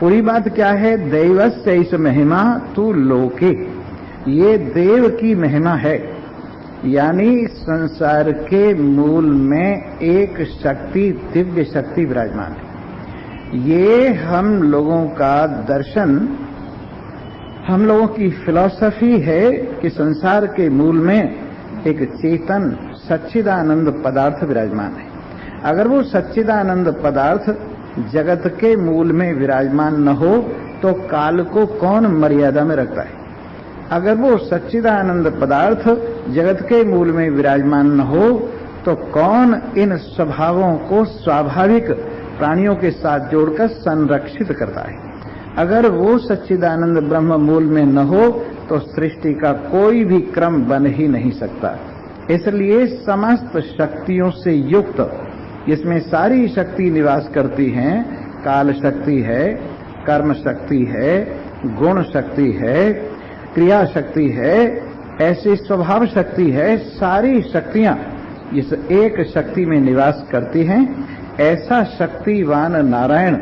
पूरी बात क्या है? दैवस्य इस महिमा तू लोके, ये देव की महिमा है, यानी संसार के मूल में एक शक्ति, दिव्य शक्ति विराजमान है। ये हम लोगों का दर्शन, हम लोगों की फिलॉसफी है कि संसार के मूल में एक चेतन सच्चिदानंद पदार्थ विराजमान है। अगर वो सच्चिदानंद पदार्थ जगत के मूल में विराजमान न हो तो काल को कौन मर्यादा में रखता है? अगर वो सच्चिदानंद पदार्थ जगत के मूल में विराजमान न हो तो कौन इन स्वभावों को स्वाभाविक प्राणियों के साथ जोड़कर संरक्षित करता है? अगर वो सच्चिदानंद ब्रह्म मूल में न हो तो सृष्टि का कोई भी क्रम बन ही नहीं सकता। इसलिए समस्त शक्तियों से युक्त, जिसमें सारी शक्ति निवास करती हैं, काल शक्ति है, कर्म शक्ति है, गुण शक्ति है, क्रिया शक्ति है, ऐसी स्वभाव शक्ति है, सारी शक्तियां इस एक शक्ति में निवास करती हैं। ऐसा शक्तिवान नारायण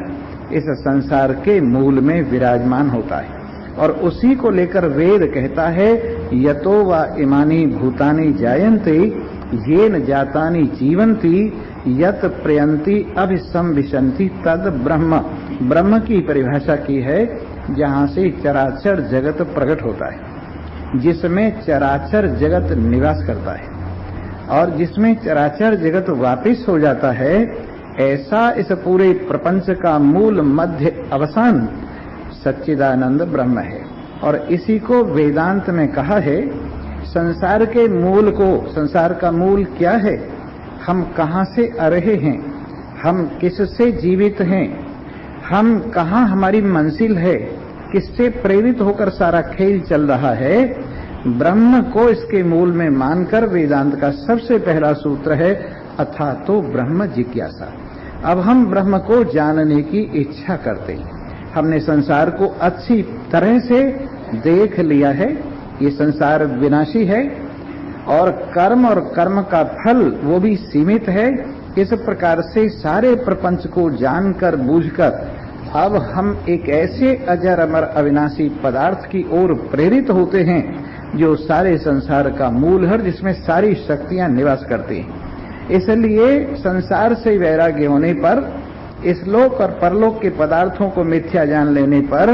इस संसार के मूल में विराजमान होता है, और उसी को लेकर वेद कहता है, यतो वा इमानि भूतानि जायन्ते येन जातानि जीवन्ति यत प्रयन्ति अभिसंविशन्ति तद ब्रह्म। ब्रह्म की परिभाषा की है जहाँ से चराचर जगत प्रकट होता है, जिसमें चराचर जगत निवास करता है और जिसमें चराचर जगत वापिस हो जाता है। ऐसा इस पूरे प्रपंच का मूल मध्य अवसान सच्चिदानंद ब्रह्म है। और इसी को वेदांत में कहा है, संसार के मूल को, संसार का मूल क्या है, हम कहाँ से आ रहे हैं, हम किससे जीवित हैं, हम कहाँ, हमारी मंजिल है, किससे प्रेरित होकर सारा खेल चल रहा है। ब्रह्म को इसके मूल में मानकर वेदांत का सबसे पहला सूत्र है, अथा तो ब्रह्म जिज्ञासा। अब हम ब्रह्म को जानने की इच्छा करते हैं। हमने संसार को अच्छी तरह से देख लिया है, ये संसार विनाशी है और कर्म का फल वो भी सीमित है। इस प्रकार से सारे प्रपंच को जानकर बूझकर अब हम एक ऐसे अजर अमर अविनाशी पदार्थ की ओर प्रेरित होते हैं जो सारे संसार का मूल है, जिसमें सारी शक्तियां निवास करती हैं। इसलिए संसार से वैराग्य होने पर, इस लोक और परलोक के पदार्थों को मिथ्या जान लेने पर,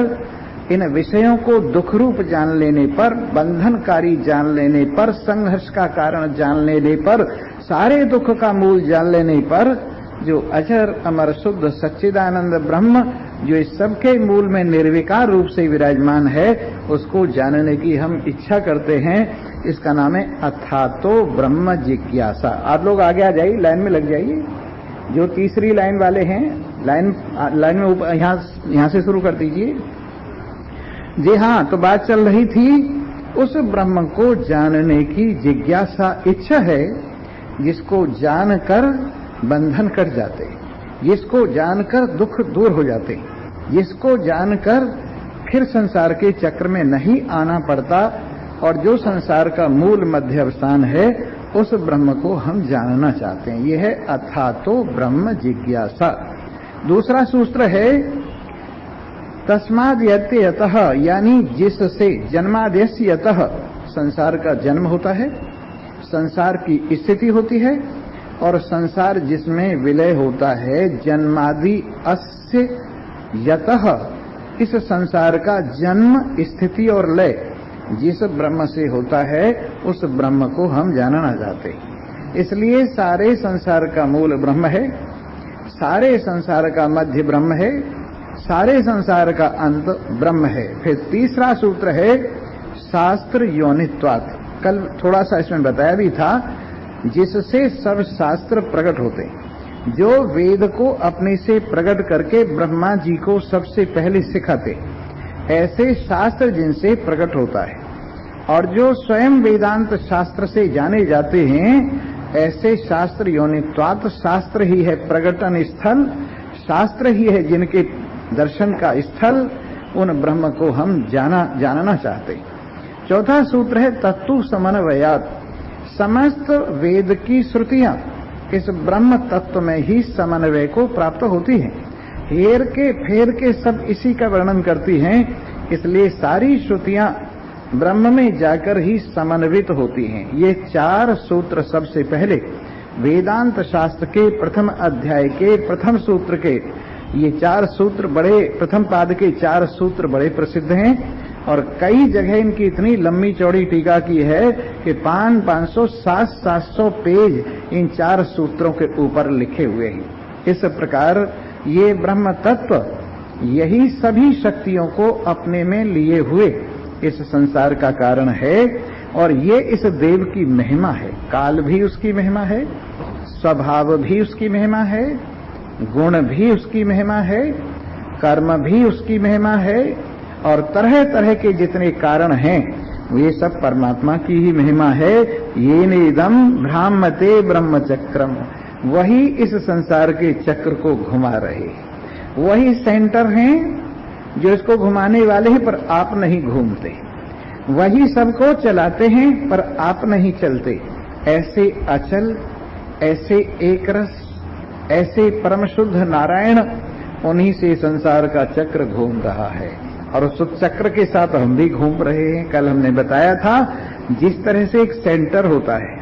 इन विषयों को दुख रूप जान लेने पर, बंधनकारी जान लेने पर, संघर्ष का कारण जान लेने पर, सारे दुख का मूल जान लेने पर, जो अजर अमर शुद्ध सच्चिदानंद ब्रह्म जो इस सबके मूल में निर्विकार रूप से विराजमान है, उसको जानने की हम इच्छा करते हैं। इसका नाम है अथातो ब्रह्म जिज्ञासा। आप लोग आगे आ जाइए, लाइन में लग जाइए। जो तीसरी लाइन वाले हैं लाइन में ऊपर यहां से शुरू कर दीजिए। जी हाँ, तो बात चल रही थी उस ब्रह्म को जानने की जिज्ञासा, इच्छा है, जिसको जानकर बंधन कट जाते, जिसको जानकर दुख दूर हो जाते, जिसको जानकर फिर संसार के चक्र में नहीं आना पड़ता, और जो संसार का मूल मध्य अवसान है, उस ब्रह्म को हम जानना चाहते हैं। यह है अथातो ब्रह्म जिज्ञासा। दूसरा सूत्र है तस्माद् यत्ते यतः, यानी जिससे, जन्माद्यस्य यतः, संसार का जन्म होता है, संसार की स्थिति होती है, और संसार जिसमें विलय होता है, जन्मादि अस्य यतः, इस संसार का जन्म, स्थिति और लय जिस ब्रह्म से होता है, उस ब्रह्म को हम जानना चाहते हैं। इसलिए सारे संसार का मूल ब्रह्म है, सारे संसार का मध्य ब्रह्म है, सारे संसार का अंत ब्रह्म है। फिर तीसरा सूत्र है शास्त्र योनित्वात्। कल थोड़ा सा इसमें बताया भी था, जिससे सब शास्त्र प्रकट होते हैं। जो वेद को अपने से प्रकट करके ब्रह्मा जी को सबसे पहले सिखाते, ऐसे शास्त्र जिनसे प्रकट होता है, और जो स्वयं वेदांत शास्त्र से जाने जाते हैं, ऐसे शास्त्र योनित्वात्, शास्त्र ही है प्रकटन स्थल, शास्त्र ही है जिनके दर्शन का स्थल, उन ब्रह्म को हम जानना चाहते। चौथा सूत्र है तत्तु समन्वयात्। समस्त वेद की श्रुतियां इस ब्रह्म तत्व में ही समन्वय को प्राप्त होती हैं। हेर के फेर के सब इसी का वर्णन करती हैं, इसलिए सारी श्रुतियां ब्रह्म में जाकर ही समन्वित होती हैं। ये चार सूत्र सबसे पहले वेदांत शास्त्र के प्रथम अध्याय के प्रथम सूत्र के, ये चार सूत्र बड़े, प्रथम पाद के चार सूत्र बड़े प्रसिद्ध हैं, और कई जगह इनकी इतनी लंबी चौड़ी टीका की है कि 500, 700 पेज इन चार सूत्रों के ऊपर लिखे हुए हैं। इस प्रकार ये ब्रह्म तत्व, यही सभी शक्तियों को अपने में लिए हुए इस संसार का कारण है, और ये इस देव की महिमा है। काल भी उसकी महिमा है, स्वभाव भी उसकी महिमा है, गुण भी उसकी महिमा है, कर्म भी उसकी महिमा है, और तरह तरह के जितने कारण हैं, ये सब परमात्मा की ही महिमा है। ये निदम भ्रामते ब्रह्म चक्रम, वही इस संसार के चक्र को घुमा रहे, वही सेंटर हैं जो इसको घुमाने वाले हैं, पर आप नहीं घूमते, वही सबको चलाते हैं, पर आप नहीं चलते। ऐसे अचल, ऐसे एक रस, ऐसे परम शुद्ध नारायण, उन्हीं से संसार का चक्र घूम रहा है, और उस चक्र के साथ हम भी घूम रहे हैं। कल हमने बताया था, जिस तरह से एक सेंटर होता है,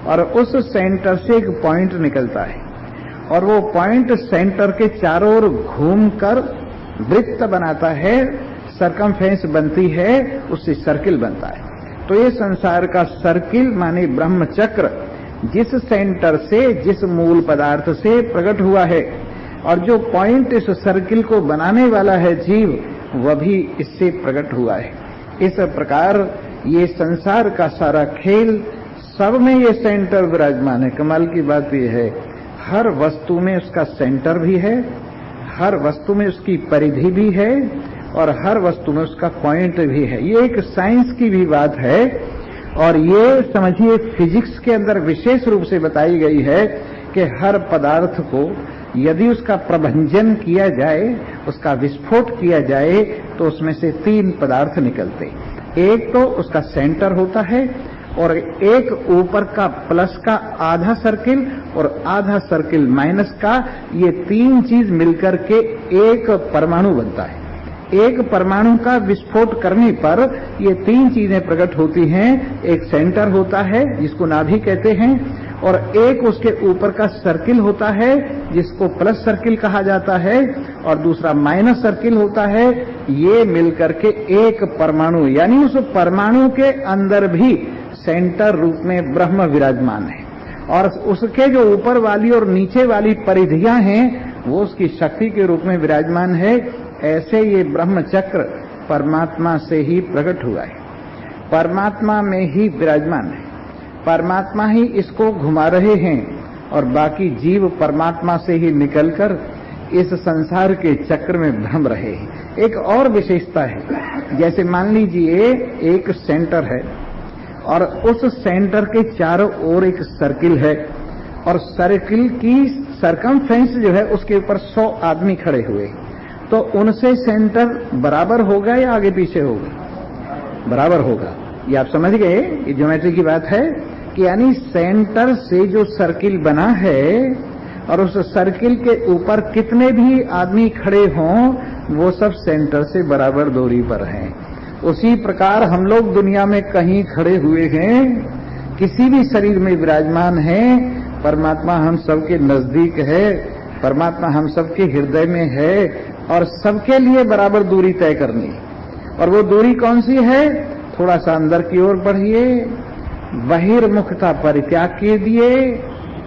और उस सेंटर से एक पॉइंट निकलता है, और वो पॉइंट सेंटर के चारों ओर घूमकर वृत्त बनाता है, सरकमफेरेंस बनती है, उससे सर्किल बनता है। तो ये संसार का सर्किल माने ब्रह्म चक्र, जिस सेंटर से, जिस मूल पदार्थ से प्रकट हुआ है, और जो पॉइंट इस सर्किल को बनाने वाला है जीव, वह भी इससे प्रकट हुआ है। इस प्रकार ये संसार का सारा खेल, सब में ये सेंटर विराजमान है। कमाल की बात यह है, हर वस्तु में उसका सेंटर भी है, हर वस्तु में उसकी परिधि भी है, और हर वस्तु में उसका पॉइंट भी है। ये एक साइंस की भी बात है, और ये समझिए फिजिक्स के अंदर विशेष रूप से बताई गई है कि हर पदार्थ को यदि उसका प्रभंजन किया जाए, उसका विस्फोट किया जाए, तो उसमें से 3 पदार्थ निकलते। एक तो उसका सेंटर होता है, और एक ऊपर का प्लस का आधा सर्किल और आधा सर्किल माइनस का, ये 3 चीज मिलकर के एक परमाणु बनता है। एक परमाणु का विस्फोट करने पर ये 3 चीजें प्रकट होती हैं। एक सेंटर होता है जिसको नाभि कहते हैं, और एक उसके ऊपर का सर्किल होता है जिसको प्लस सर्किल कहा जाता है, और दूसरा माइनस सर्किल होता है। ये मिलकर के एक परमाणु, यानी उस परमाणु के अंदर भी सेंटर रूप में ब्रह्म विराजमान है, और उसके जो ऊपर वाली और नीचे वाली परिधियां हैं, वो उसकी शक्ति के रूप में विराजमान है। ऐसे ये ब्रह्म चक्र परमात्मा से ही प्रकट हुआ है, परमात्मा में ही विराजमान है, परमात्मा ही इसको घुमा रहे हैं, और बाकी जीव परमात्मा से ही निकलकर इस संसार के चक्र में भ्रम रहे। एक और विशेषता है, जैसे मान लीजिए एक सेंटर है और उस सेंटर के चारों ओर एक सर्किल है और सर्किल की सरकमफ्रेंस जो है उसके ऊपर 100 आदमी खड़े हुए, तो उनसे सेंटर बराबर होगा या आगे पीछे होगा? बराबर होगा। ये आप समझ गए, ये ज्योमेट्री की बात है कि यानी सेंटर से जो सर्किल बना है और उस सर्किल के ऊपर कितने भी आदमी खड़े हों वो सब सेंटर से बराबर दूरी पर हैं। उसी प्रकार हम लोग दुनिया में कहीं खड़े हुए हैं, किसी भी शरीर में विराजमान हैं, परमात्मा हम सबके नजदीक है, परमात्मा हम सबके हृदय में है और सबके लिए बराबर दूरी तय करनी। और वो दूरी कौन सी है? थोड़ा सा अंदर की ओर बढ़िए, बहिर्मुखता परित्याग कीजिए,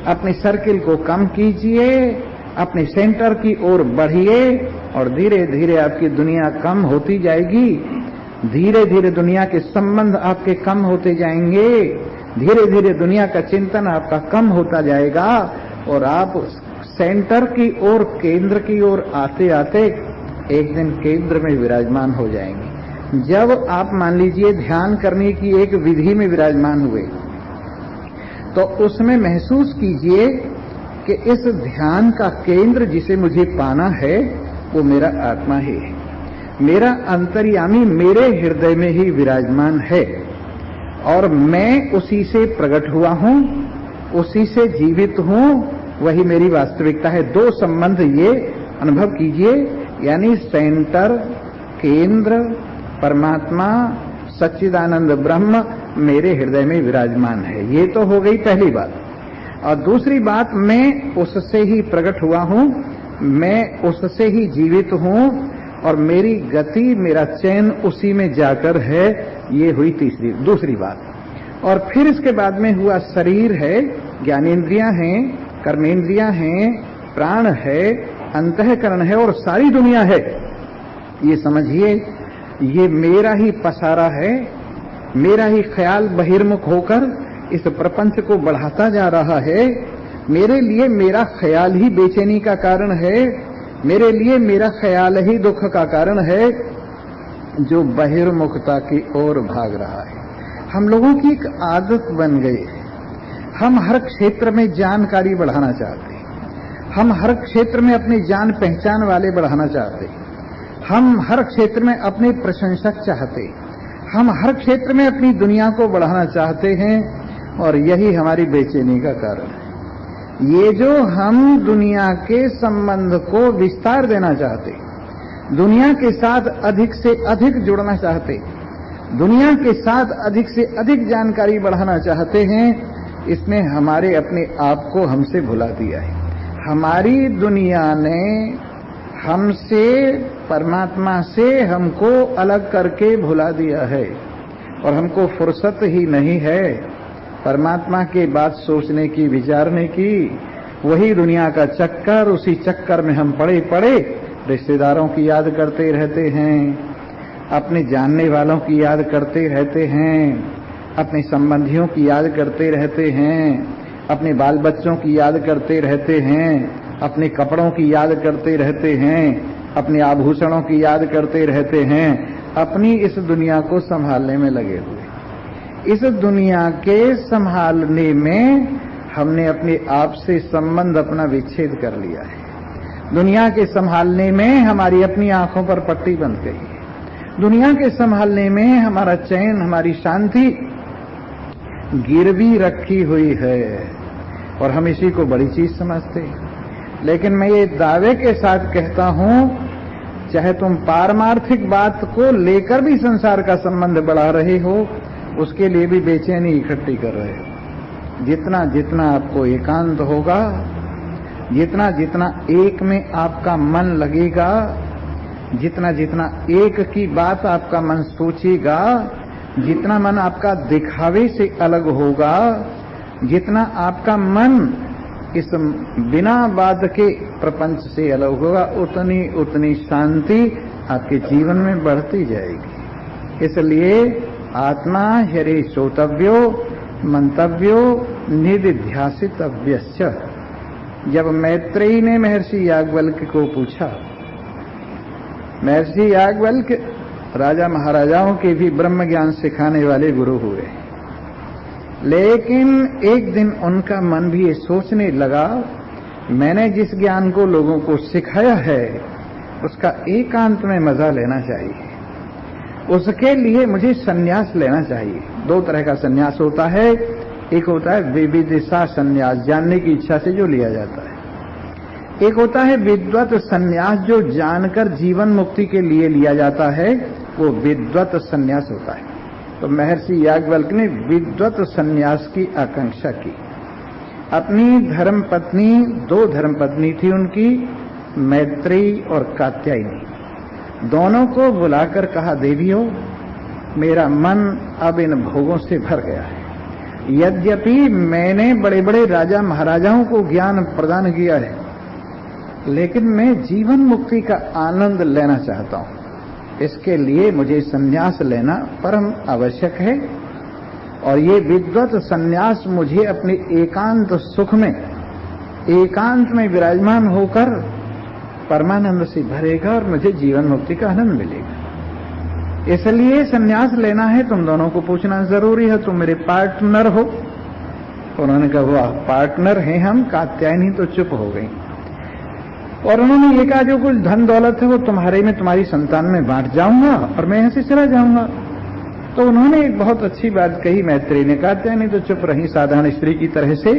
अपने सर्किल को कम कीजिए, अपने सेंटर की ओर बढ़िए और धीरे धीरे आपकी दुनिया कम होती जाएगी। धीरे धीरे दुनिया के संबंध आपके कम होते जाएंगे, धीरे धीरे दुनिया का चिंतन आपका कम होता जाएगा और आप सेंटर की ओर, केंद्र की ओर आते आते एक दिन केंद्र में विराजमान हो जाएंगे। जब आप मान लीजिए ध्यान करने की एक विधि में विराजमान हुए तो उसमें महसूस कीजिए कि इस ध्यान का केंद्र जिसे मुझे पाना है वो मेरा आत्मा ही है, मेरा अंतर्यामी मेरे हृदय में ही विराजमान है और मैं उसी से प्रकट हुआ हूं, उसी से जीवित हूं, वही मेरी वास्तविकता है। दो संबंध ये अनुभव कीजिए, यानी सेंटर, केंद्र, परमात्मा, सच्चिदानंद ब्रह्म मेरे हृदय में विराजमान है। ये तो हो गई पहली बात। और दूसरी बात, मैं उससे ही प्रकट हुआ हूं, मैं उससे ही जीवित हूं और मेरी गति, मेरा चयन उसी में जाकर है। ये हुई दूसरी बात। और फिर इसके बाद में हुआ शरीर है, ज्ञानेंद्रियां हैं, कर्मेंद्रियां हैं, प्राण है, अंतःकरण है और सारी दुनिया है। ये समझिए, ये मेरा ही पसारा है, मेरा ही ख्याल बहिर्मुख होकर इस प्रपंच को बढ़ाता जा रहा है। मेरे लिए मेरा ख्याल ही बेचैनी का कारण है, मेरे लिए मेरा ख्याल ही दुख का कारण है जो बहिर्मुखता की ओर भाग रहा है। हम लोगों की एक आदत बन गई है, हम हर क्षेत्र में जानकारी बढ़ाना चाहते हैं, हम हर क्षेत्र में अपनी जान पहचान वाले बढ़ाना चाहते हैं, हम हर क्षेत्र में अपने प्रशंसक चाहते हैं, हम हर क्षेत्र में अपनी दुनिया को बढ़ाना चाहते हैं और यही हमारी बेचैनी का कारण है। ये जो हम दुनिया के संबंध को विस्तार देना चाहते, दुनिया के साथ अधिक से अधिक जुड़ना चाहते, दुनिया के साथ अधिक से अधिक जानकारी बढ़ाना चाहते हैं, इसने हमारे अपने आप को हमसे भुला दिया है। हमारी दुनिया ने हमसे, परमात्मा से हमको अलग करके भुला दिया है और हमको फुर्सत ही नहीं है परमात्मा की बात सोचने की, विचारने की। वही दुनिया का चक्कर, उसी चक्कर में हम पड़े पड़े रिश्तेदारों की याद करते रहते हैं, अपने जानने वालों की याद करते रहते हैं, अपने संबंधियों की याद करते रहते हैं, अपने बाल बच्चों की याद करते रहते हैं, अपने कपड़ों की याद करते रहते हैं, अपने आभूषणों की याद करते रहते हैं, अपनी इस दुनिया को संभालने में लगे हुए। इस दुनिया के संभालने में हमने अपने आप से संबंध अपना विच्छेद कर लिया है। दुनिया के संभालने में हमारी अपनी आंखों पर पट्टी बंध गई है। दुनिया के संभालने में हमारा चैन, हमारी शांति गिरवी रखी हुई है और हम इसी को बड़ी चीज समझते हैं। लेकिन मैं ये दावे के साथ कहता हूं, चाहे तुम पारमार्थिक बात को लेकर भी संसार का संबंध बढ़ा रहे हो, उसके लिए भी बेचैनी इकट्ठी कर रहे हो। जितना जितना आपको एकांत होगा, जितना जितना एक में आपका मन लगेगा, जितना जितना एक की बात आपका मन सोचेगा, जितना मन आपका दिखावे से अलग होगा, जितना आपका मन इस बिना बात के प्रपंच से अलग होगा, उतनी उतनी शांति आपके जीवन में बढ़ती जाएगी। इसलिए आत्मा हरे श्रोतव्यो मंतव्यो निधिध्यासितव्यश्च। जब मैत्रेयी ने महर्षि याज्ञवल्क्य को पूछा, महर्षि याज्ञवल्क्य राजा महाराजाओं के भी ब्रह्म ज्ञान सिखाने वाले गुरु हुए, लेकिन एक दिन उनका मन भी ये सोचने लगा, मैंने जिस ज्ञान को लोगों को सिखाया है उसका एकांत में मजा लेना चाहिए, उसके लिए मुझे सन्यास लेना चाहिए। दो तरह का सन्यास होता है, एक होता है विविदिशा सन्यास, जानने की इच्छा से जो लिया जाता है, एक होता है विद्वत सन्यास, जो जानकर जीवन मुक्ति के लिए लिया जाता है, वो विद्वत सन्यास होता है। तो महर्षि याज्ञवल्क्य ने विद्वत सन्यास की आकांक्षा की। अपनी धर्मपत्नी, दो धर्मपत्नी थी उनकी, मैत्रेयी और कात्यायनी, दोनों को बुलाकर कहा, देवियों मेरा मन अब इन भोगों से भर गया है। यद्यपि मैंने बड़े बड़े राजा महाराजाओं को ज्ञान प्रदान किया है, लेकिन मैं जीवन मुक्ति का आनंद लेना चाहता हूं। इसके लिए मुझे सन्यास लेना परम आवश्यक है, और ये विद्वत सन्यास मुझे अपने एकांत सुख में, एकांत में विराजमान होकर परमानंद से भरेगा और मुझे जीवन मुक्ति का आनंद मिलेगा। इसलिए सन्यास लेना है, तुम दोनों को पूछना जरूरी है, तुम मेरे पार्टनर हो। तो उन्होंने कहा, वाह पार्टनर हैं हम। कात्यायनी तो चुप हो गई और उन्होंने ये कहा, जो कुछ धन दौलत है वो तुम्हारे में, तुम्हारी संतान में बांट जाऊंगा और मैं यहां से चला जाऊंगा। तो उन्होंने एक बहुत अच्छी बात कही मैत्रेयी ने। कात्यायनी तो चुप रही साधारण स्त्री की तरह से,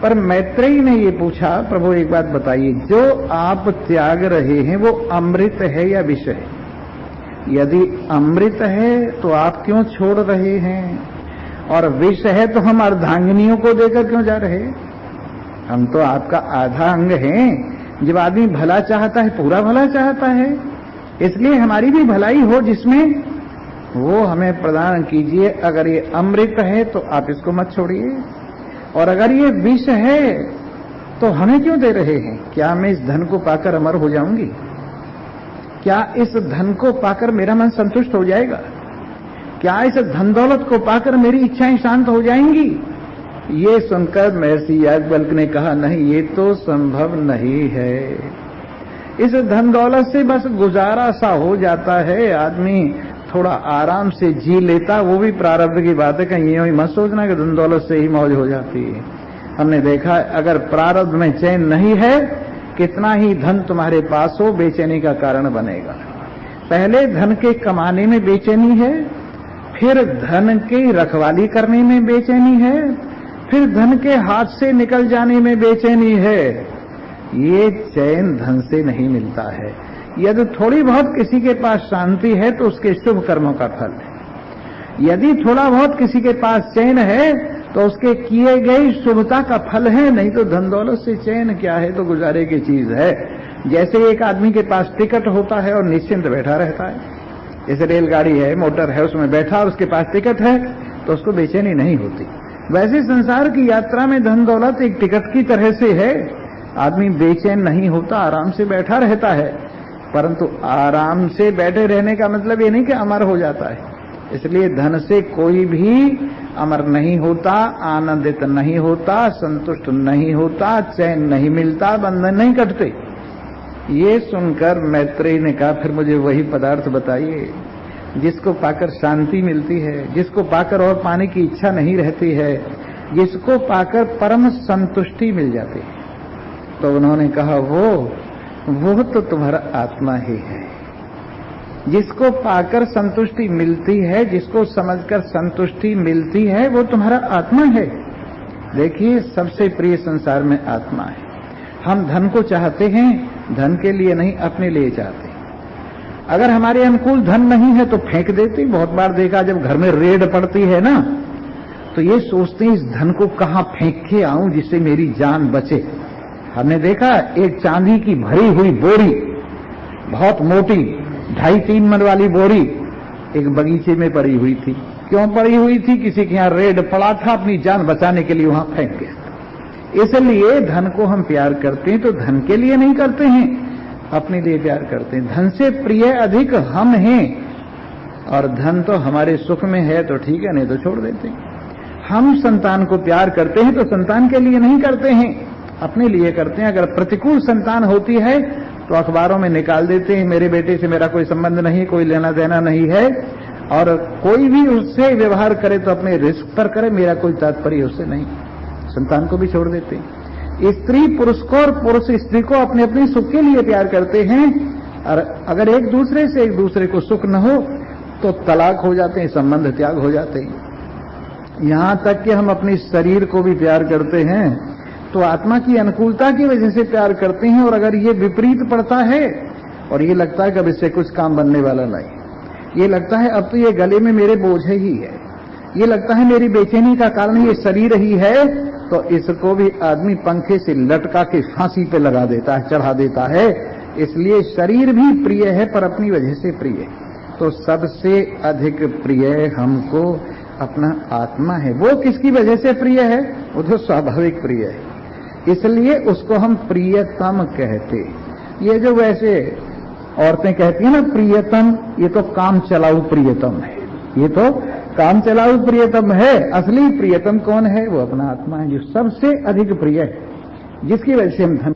पर मैत्रेयी ने ये पूछा, प्रभु एक बात बताइए, जो आप त्याग रहे हैं वो अमृत है या विष है? यदि अमृत है तो आप क्यों छोड़ रहे हैं, और विष है तो हम अर्धांगिनियों को देकर क्यों जा रहे? हम तो आपका आधा अंग हैं। जब आदमी भला चाहता है, पूरा भला चाहता है, इसलिए हमारी भी भलाई हो जिसमें, वो हमें प्रदान कीजिए। अगर ये अमृत है तो आप इसको मत छोड़िए, और अगर ये विष है तो हमें क्यों दे रहे हैं? क्या मैं इस धन को पाकर अमर हो जाऊंगी? क्या इस धन को पाकर मेरा मन संतुष्ट हो जाएगा? क्या इस धन दौलत को पाकर मेरी इच्छाएं शांत हो जाएंगी? ये सुनकर महर्षि याज्ञवल्क्य ने कहा, नहीं, ये तो संभव नहीं है। इस धन दौलत से बस गुजारा सा हो जाता है, आदमी थोड़ा आराम से जी लेता, वो भी प्रारब्ध की बात है। कहीं ये मत सोचना कि धन दौलत से ही मौज हो जाती है। हमने देखा, अगर प्रारब्ध में चैन नहीं है, कितना ही धन तुम्हारे पास हो, बेचैनी का कारण बनेगा। पहले धन के कमाने में बेचैनी है, फिर धन की रखवाली करने में बेचैनी है, फिर धन के हाथ से निकल जाने में बेचैनी है। ये चैन धन से नहीं मिलता है। यदि थोड़ी बहुत किसी के पास शांति है तो उसके शुभ कर्मों का फल है। यदि थोड़ा बहुत किसी के पास चैन है तो उसके किए गई शुभता का फल है। नहीं तो धन दौलत से चैन क्या है, तो गुजारे की चीज है। जैसे एक आदमी के पास टिकट होता है और निश्चिंत बैठा रहता है, जैसे रेलगाड़ी है, मोटर है, उसमें बैठा और उसके पास टिकट है तो उसको बेचैनी नहीं होती। वैसे संसार की यात्रा में धन दौलत एक टिकट की तरह से है। आदमी बेचैन नहीं होता, आराम से बैठा रहता है, परंतु आराम से बैठे रहने का मतलब ये नहीं कि अमर हो जाता है। इसलिए धन से कोई भी अमर नहीं होता, आनंदित नहीं होता, संतुष्ट नहीं होता, चैन नहीं मिलता, बंधन नहीं कटते। ये सुनकर मैत्रेयी ने कहा, फिर मुझे वही पदार्थ बताइए जिसको पाकर शांति मिलती है, जिसको पाकर और पाने की इच्छा नहीं रहती है, जिसको पाकर परम संतुष्टि मिल जाती है। तो उन्होंने कहा, वो तो तुम्हारा आत्मा ही है। जिसको पाकर संतुष्टि मिलती है, जिसको समझकर संतुष्टि मिलती है, वो तुम्हारा आत्मा है। देखिए, सबसे प्रिय संसार में आत्मा है। हम धन को चाहते हैं, धन के लिए नहीं, अपने लिए चाहते हैं। अगर हमारे अनुकूल धन नहीं है तो फेंक देते। बहुत बार देखा, जब घर में रेड पड़ती है ना, तो ये सोचते हैं इस धन को कहां फेंक के आऊं जिससे मेरी जान बचे। हमने देखा, एक चांदी की भरी हुई बोरी, बहुत मोटी, 2.5-3 मन वाली बोरी, एक बगीचे में पड़ी हुई थी। क्यों पड़ी हुई थी? किसी के यहां रेड पड़ा था, अपनी जान बचाने के लिए वहां फेंक गया। इसलिए धन को हम प्यार करते हैं तो धन के लिए नहीं करते हैं, अपने लिए प्यार करते हैं। धन से प्रिय अधिक हम हैं, और धन तो हमारे सुख में है तो ठीक है, नहीं तो छोड़ देते हैं। हम संतान को प्यार करते हैं तो संतान के लिए नहीं करते हैं, अपने लिए करते हैं। अगर प्रतिकूल संतान होती है तो अखबारों में निकाल देते हैं, मेरे बेटे से मेरा कोई संबंध नहीं, कोई लेना देना नहीं है, और कोई भी उससे व्यवहार करे तो अपने रिस्क पर करे, मेरा कोई तात्पर्य उससे नहीं, संतान को भी छोड़ देते हैं। स्त्री पुरुष को और पुरुष स्त्री को अपने अपने सुख के लिए प्यार करते हैं, और अगर एक दूसरे से एक दूसरे को सुख न हो तो तलाक हो जाते हैं, संबंध त्याग हो जाते हैं। यहां तक कि हम अपने शरीर को भी प्यार करते हैं तो आत्मा की अनुकूलता की वजह से प्यार करते हैं, और अगर ये विपरीत पड़ता है और ये लगता है कि अब इससे कुछ काम बनने वाला नहीं, ये लगता है अब तो ये गले में मेरे बोझ ही है, ये लगता है मेरी बेचैनी का कारण ये शरीर ही है, तो इसको भी आदमी पंखे से लटका के फांसी पे लगा देता है, चढ़ा देता है। इसलिए शरीर भी प्रिय है पर अपनी वजह से प्रिय। तो सबसे अधिक प्रिय हमको अपना आत्मा है। वो किसकी वजह से प्रिय है? वो तो स्वाभाविक प्रिय है, इसलिए उसको हम प्रियतम कहते। ये जो वैसे औरतें कहती हैं ना प्रियतम, ये तो काम चलाऊ प्रियतम है, ये तो काम चलाऊ प्रियतम है। असली प्रियतम कौन है? वो अपना आत्मा है, जो सबसे अधिक प्रिय है, जिसकी वजह से हम धन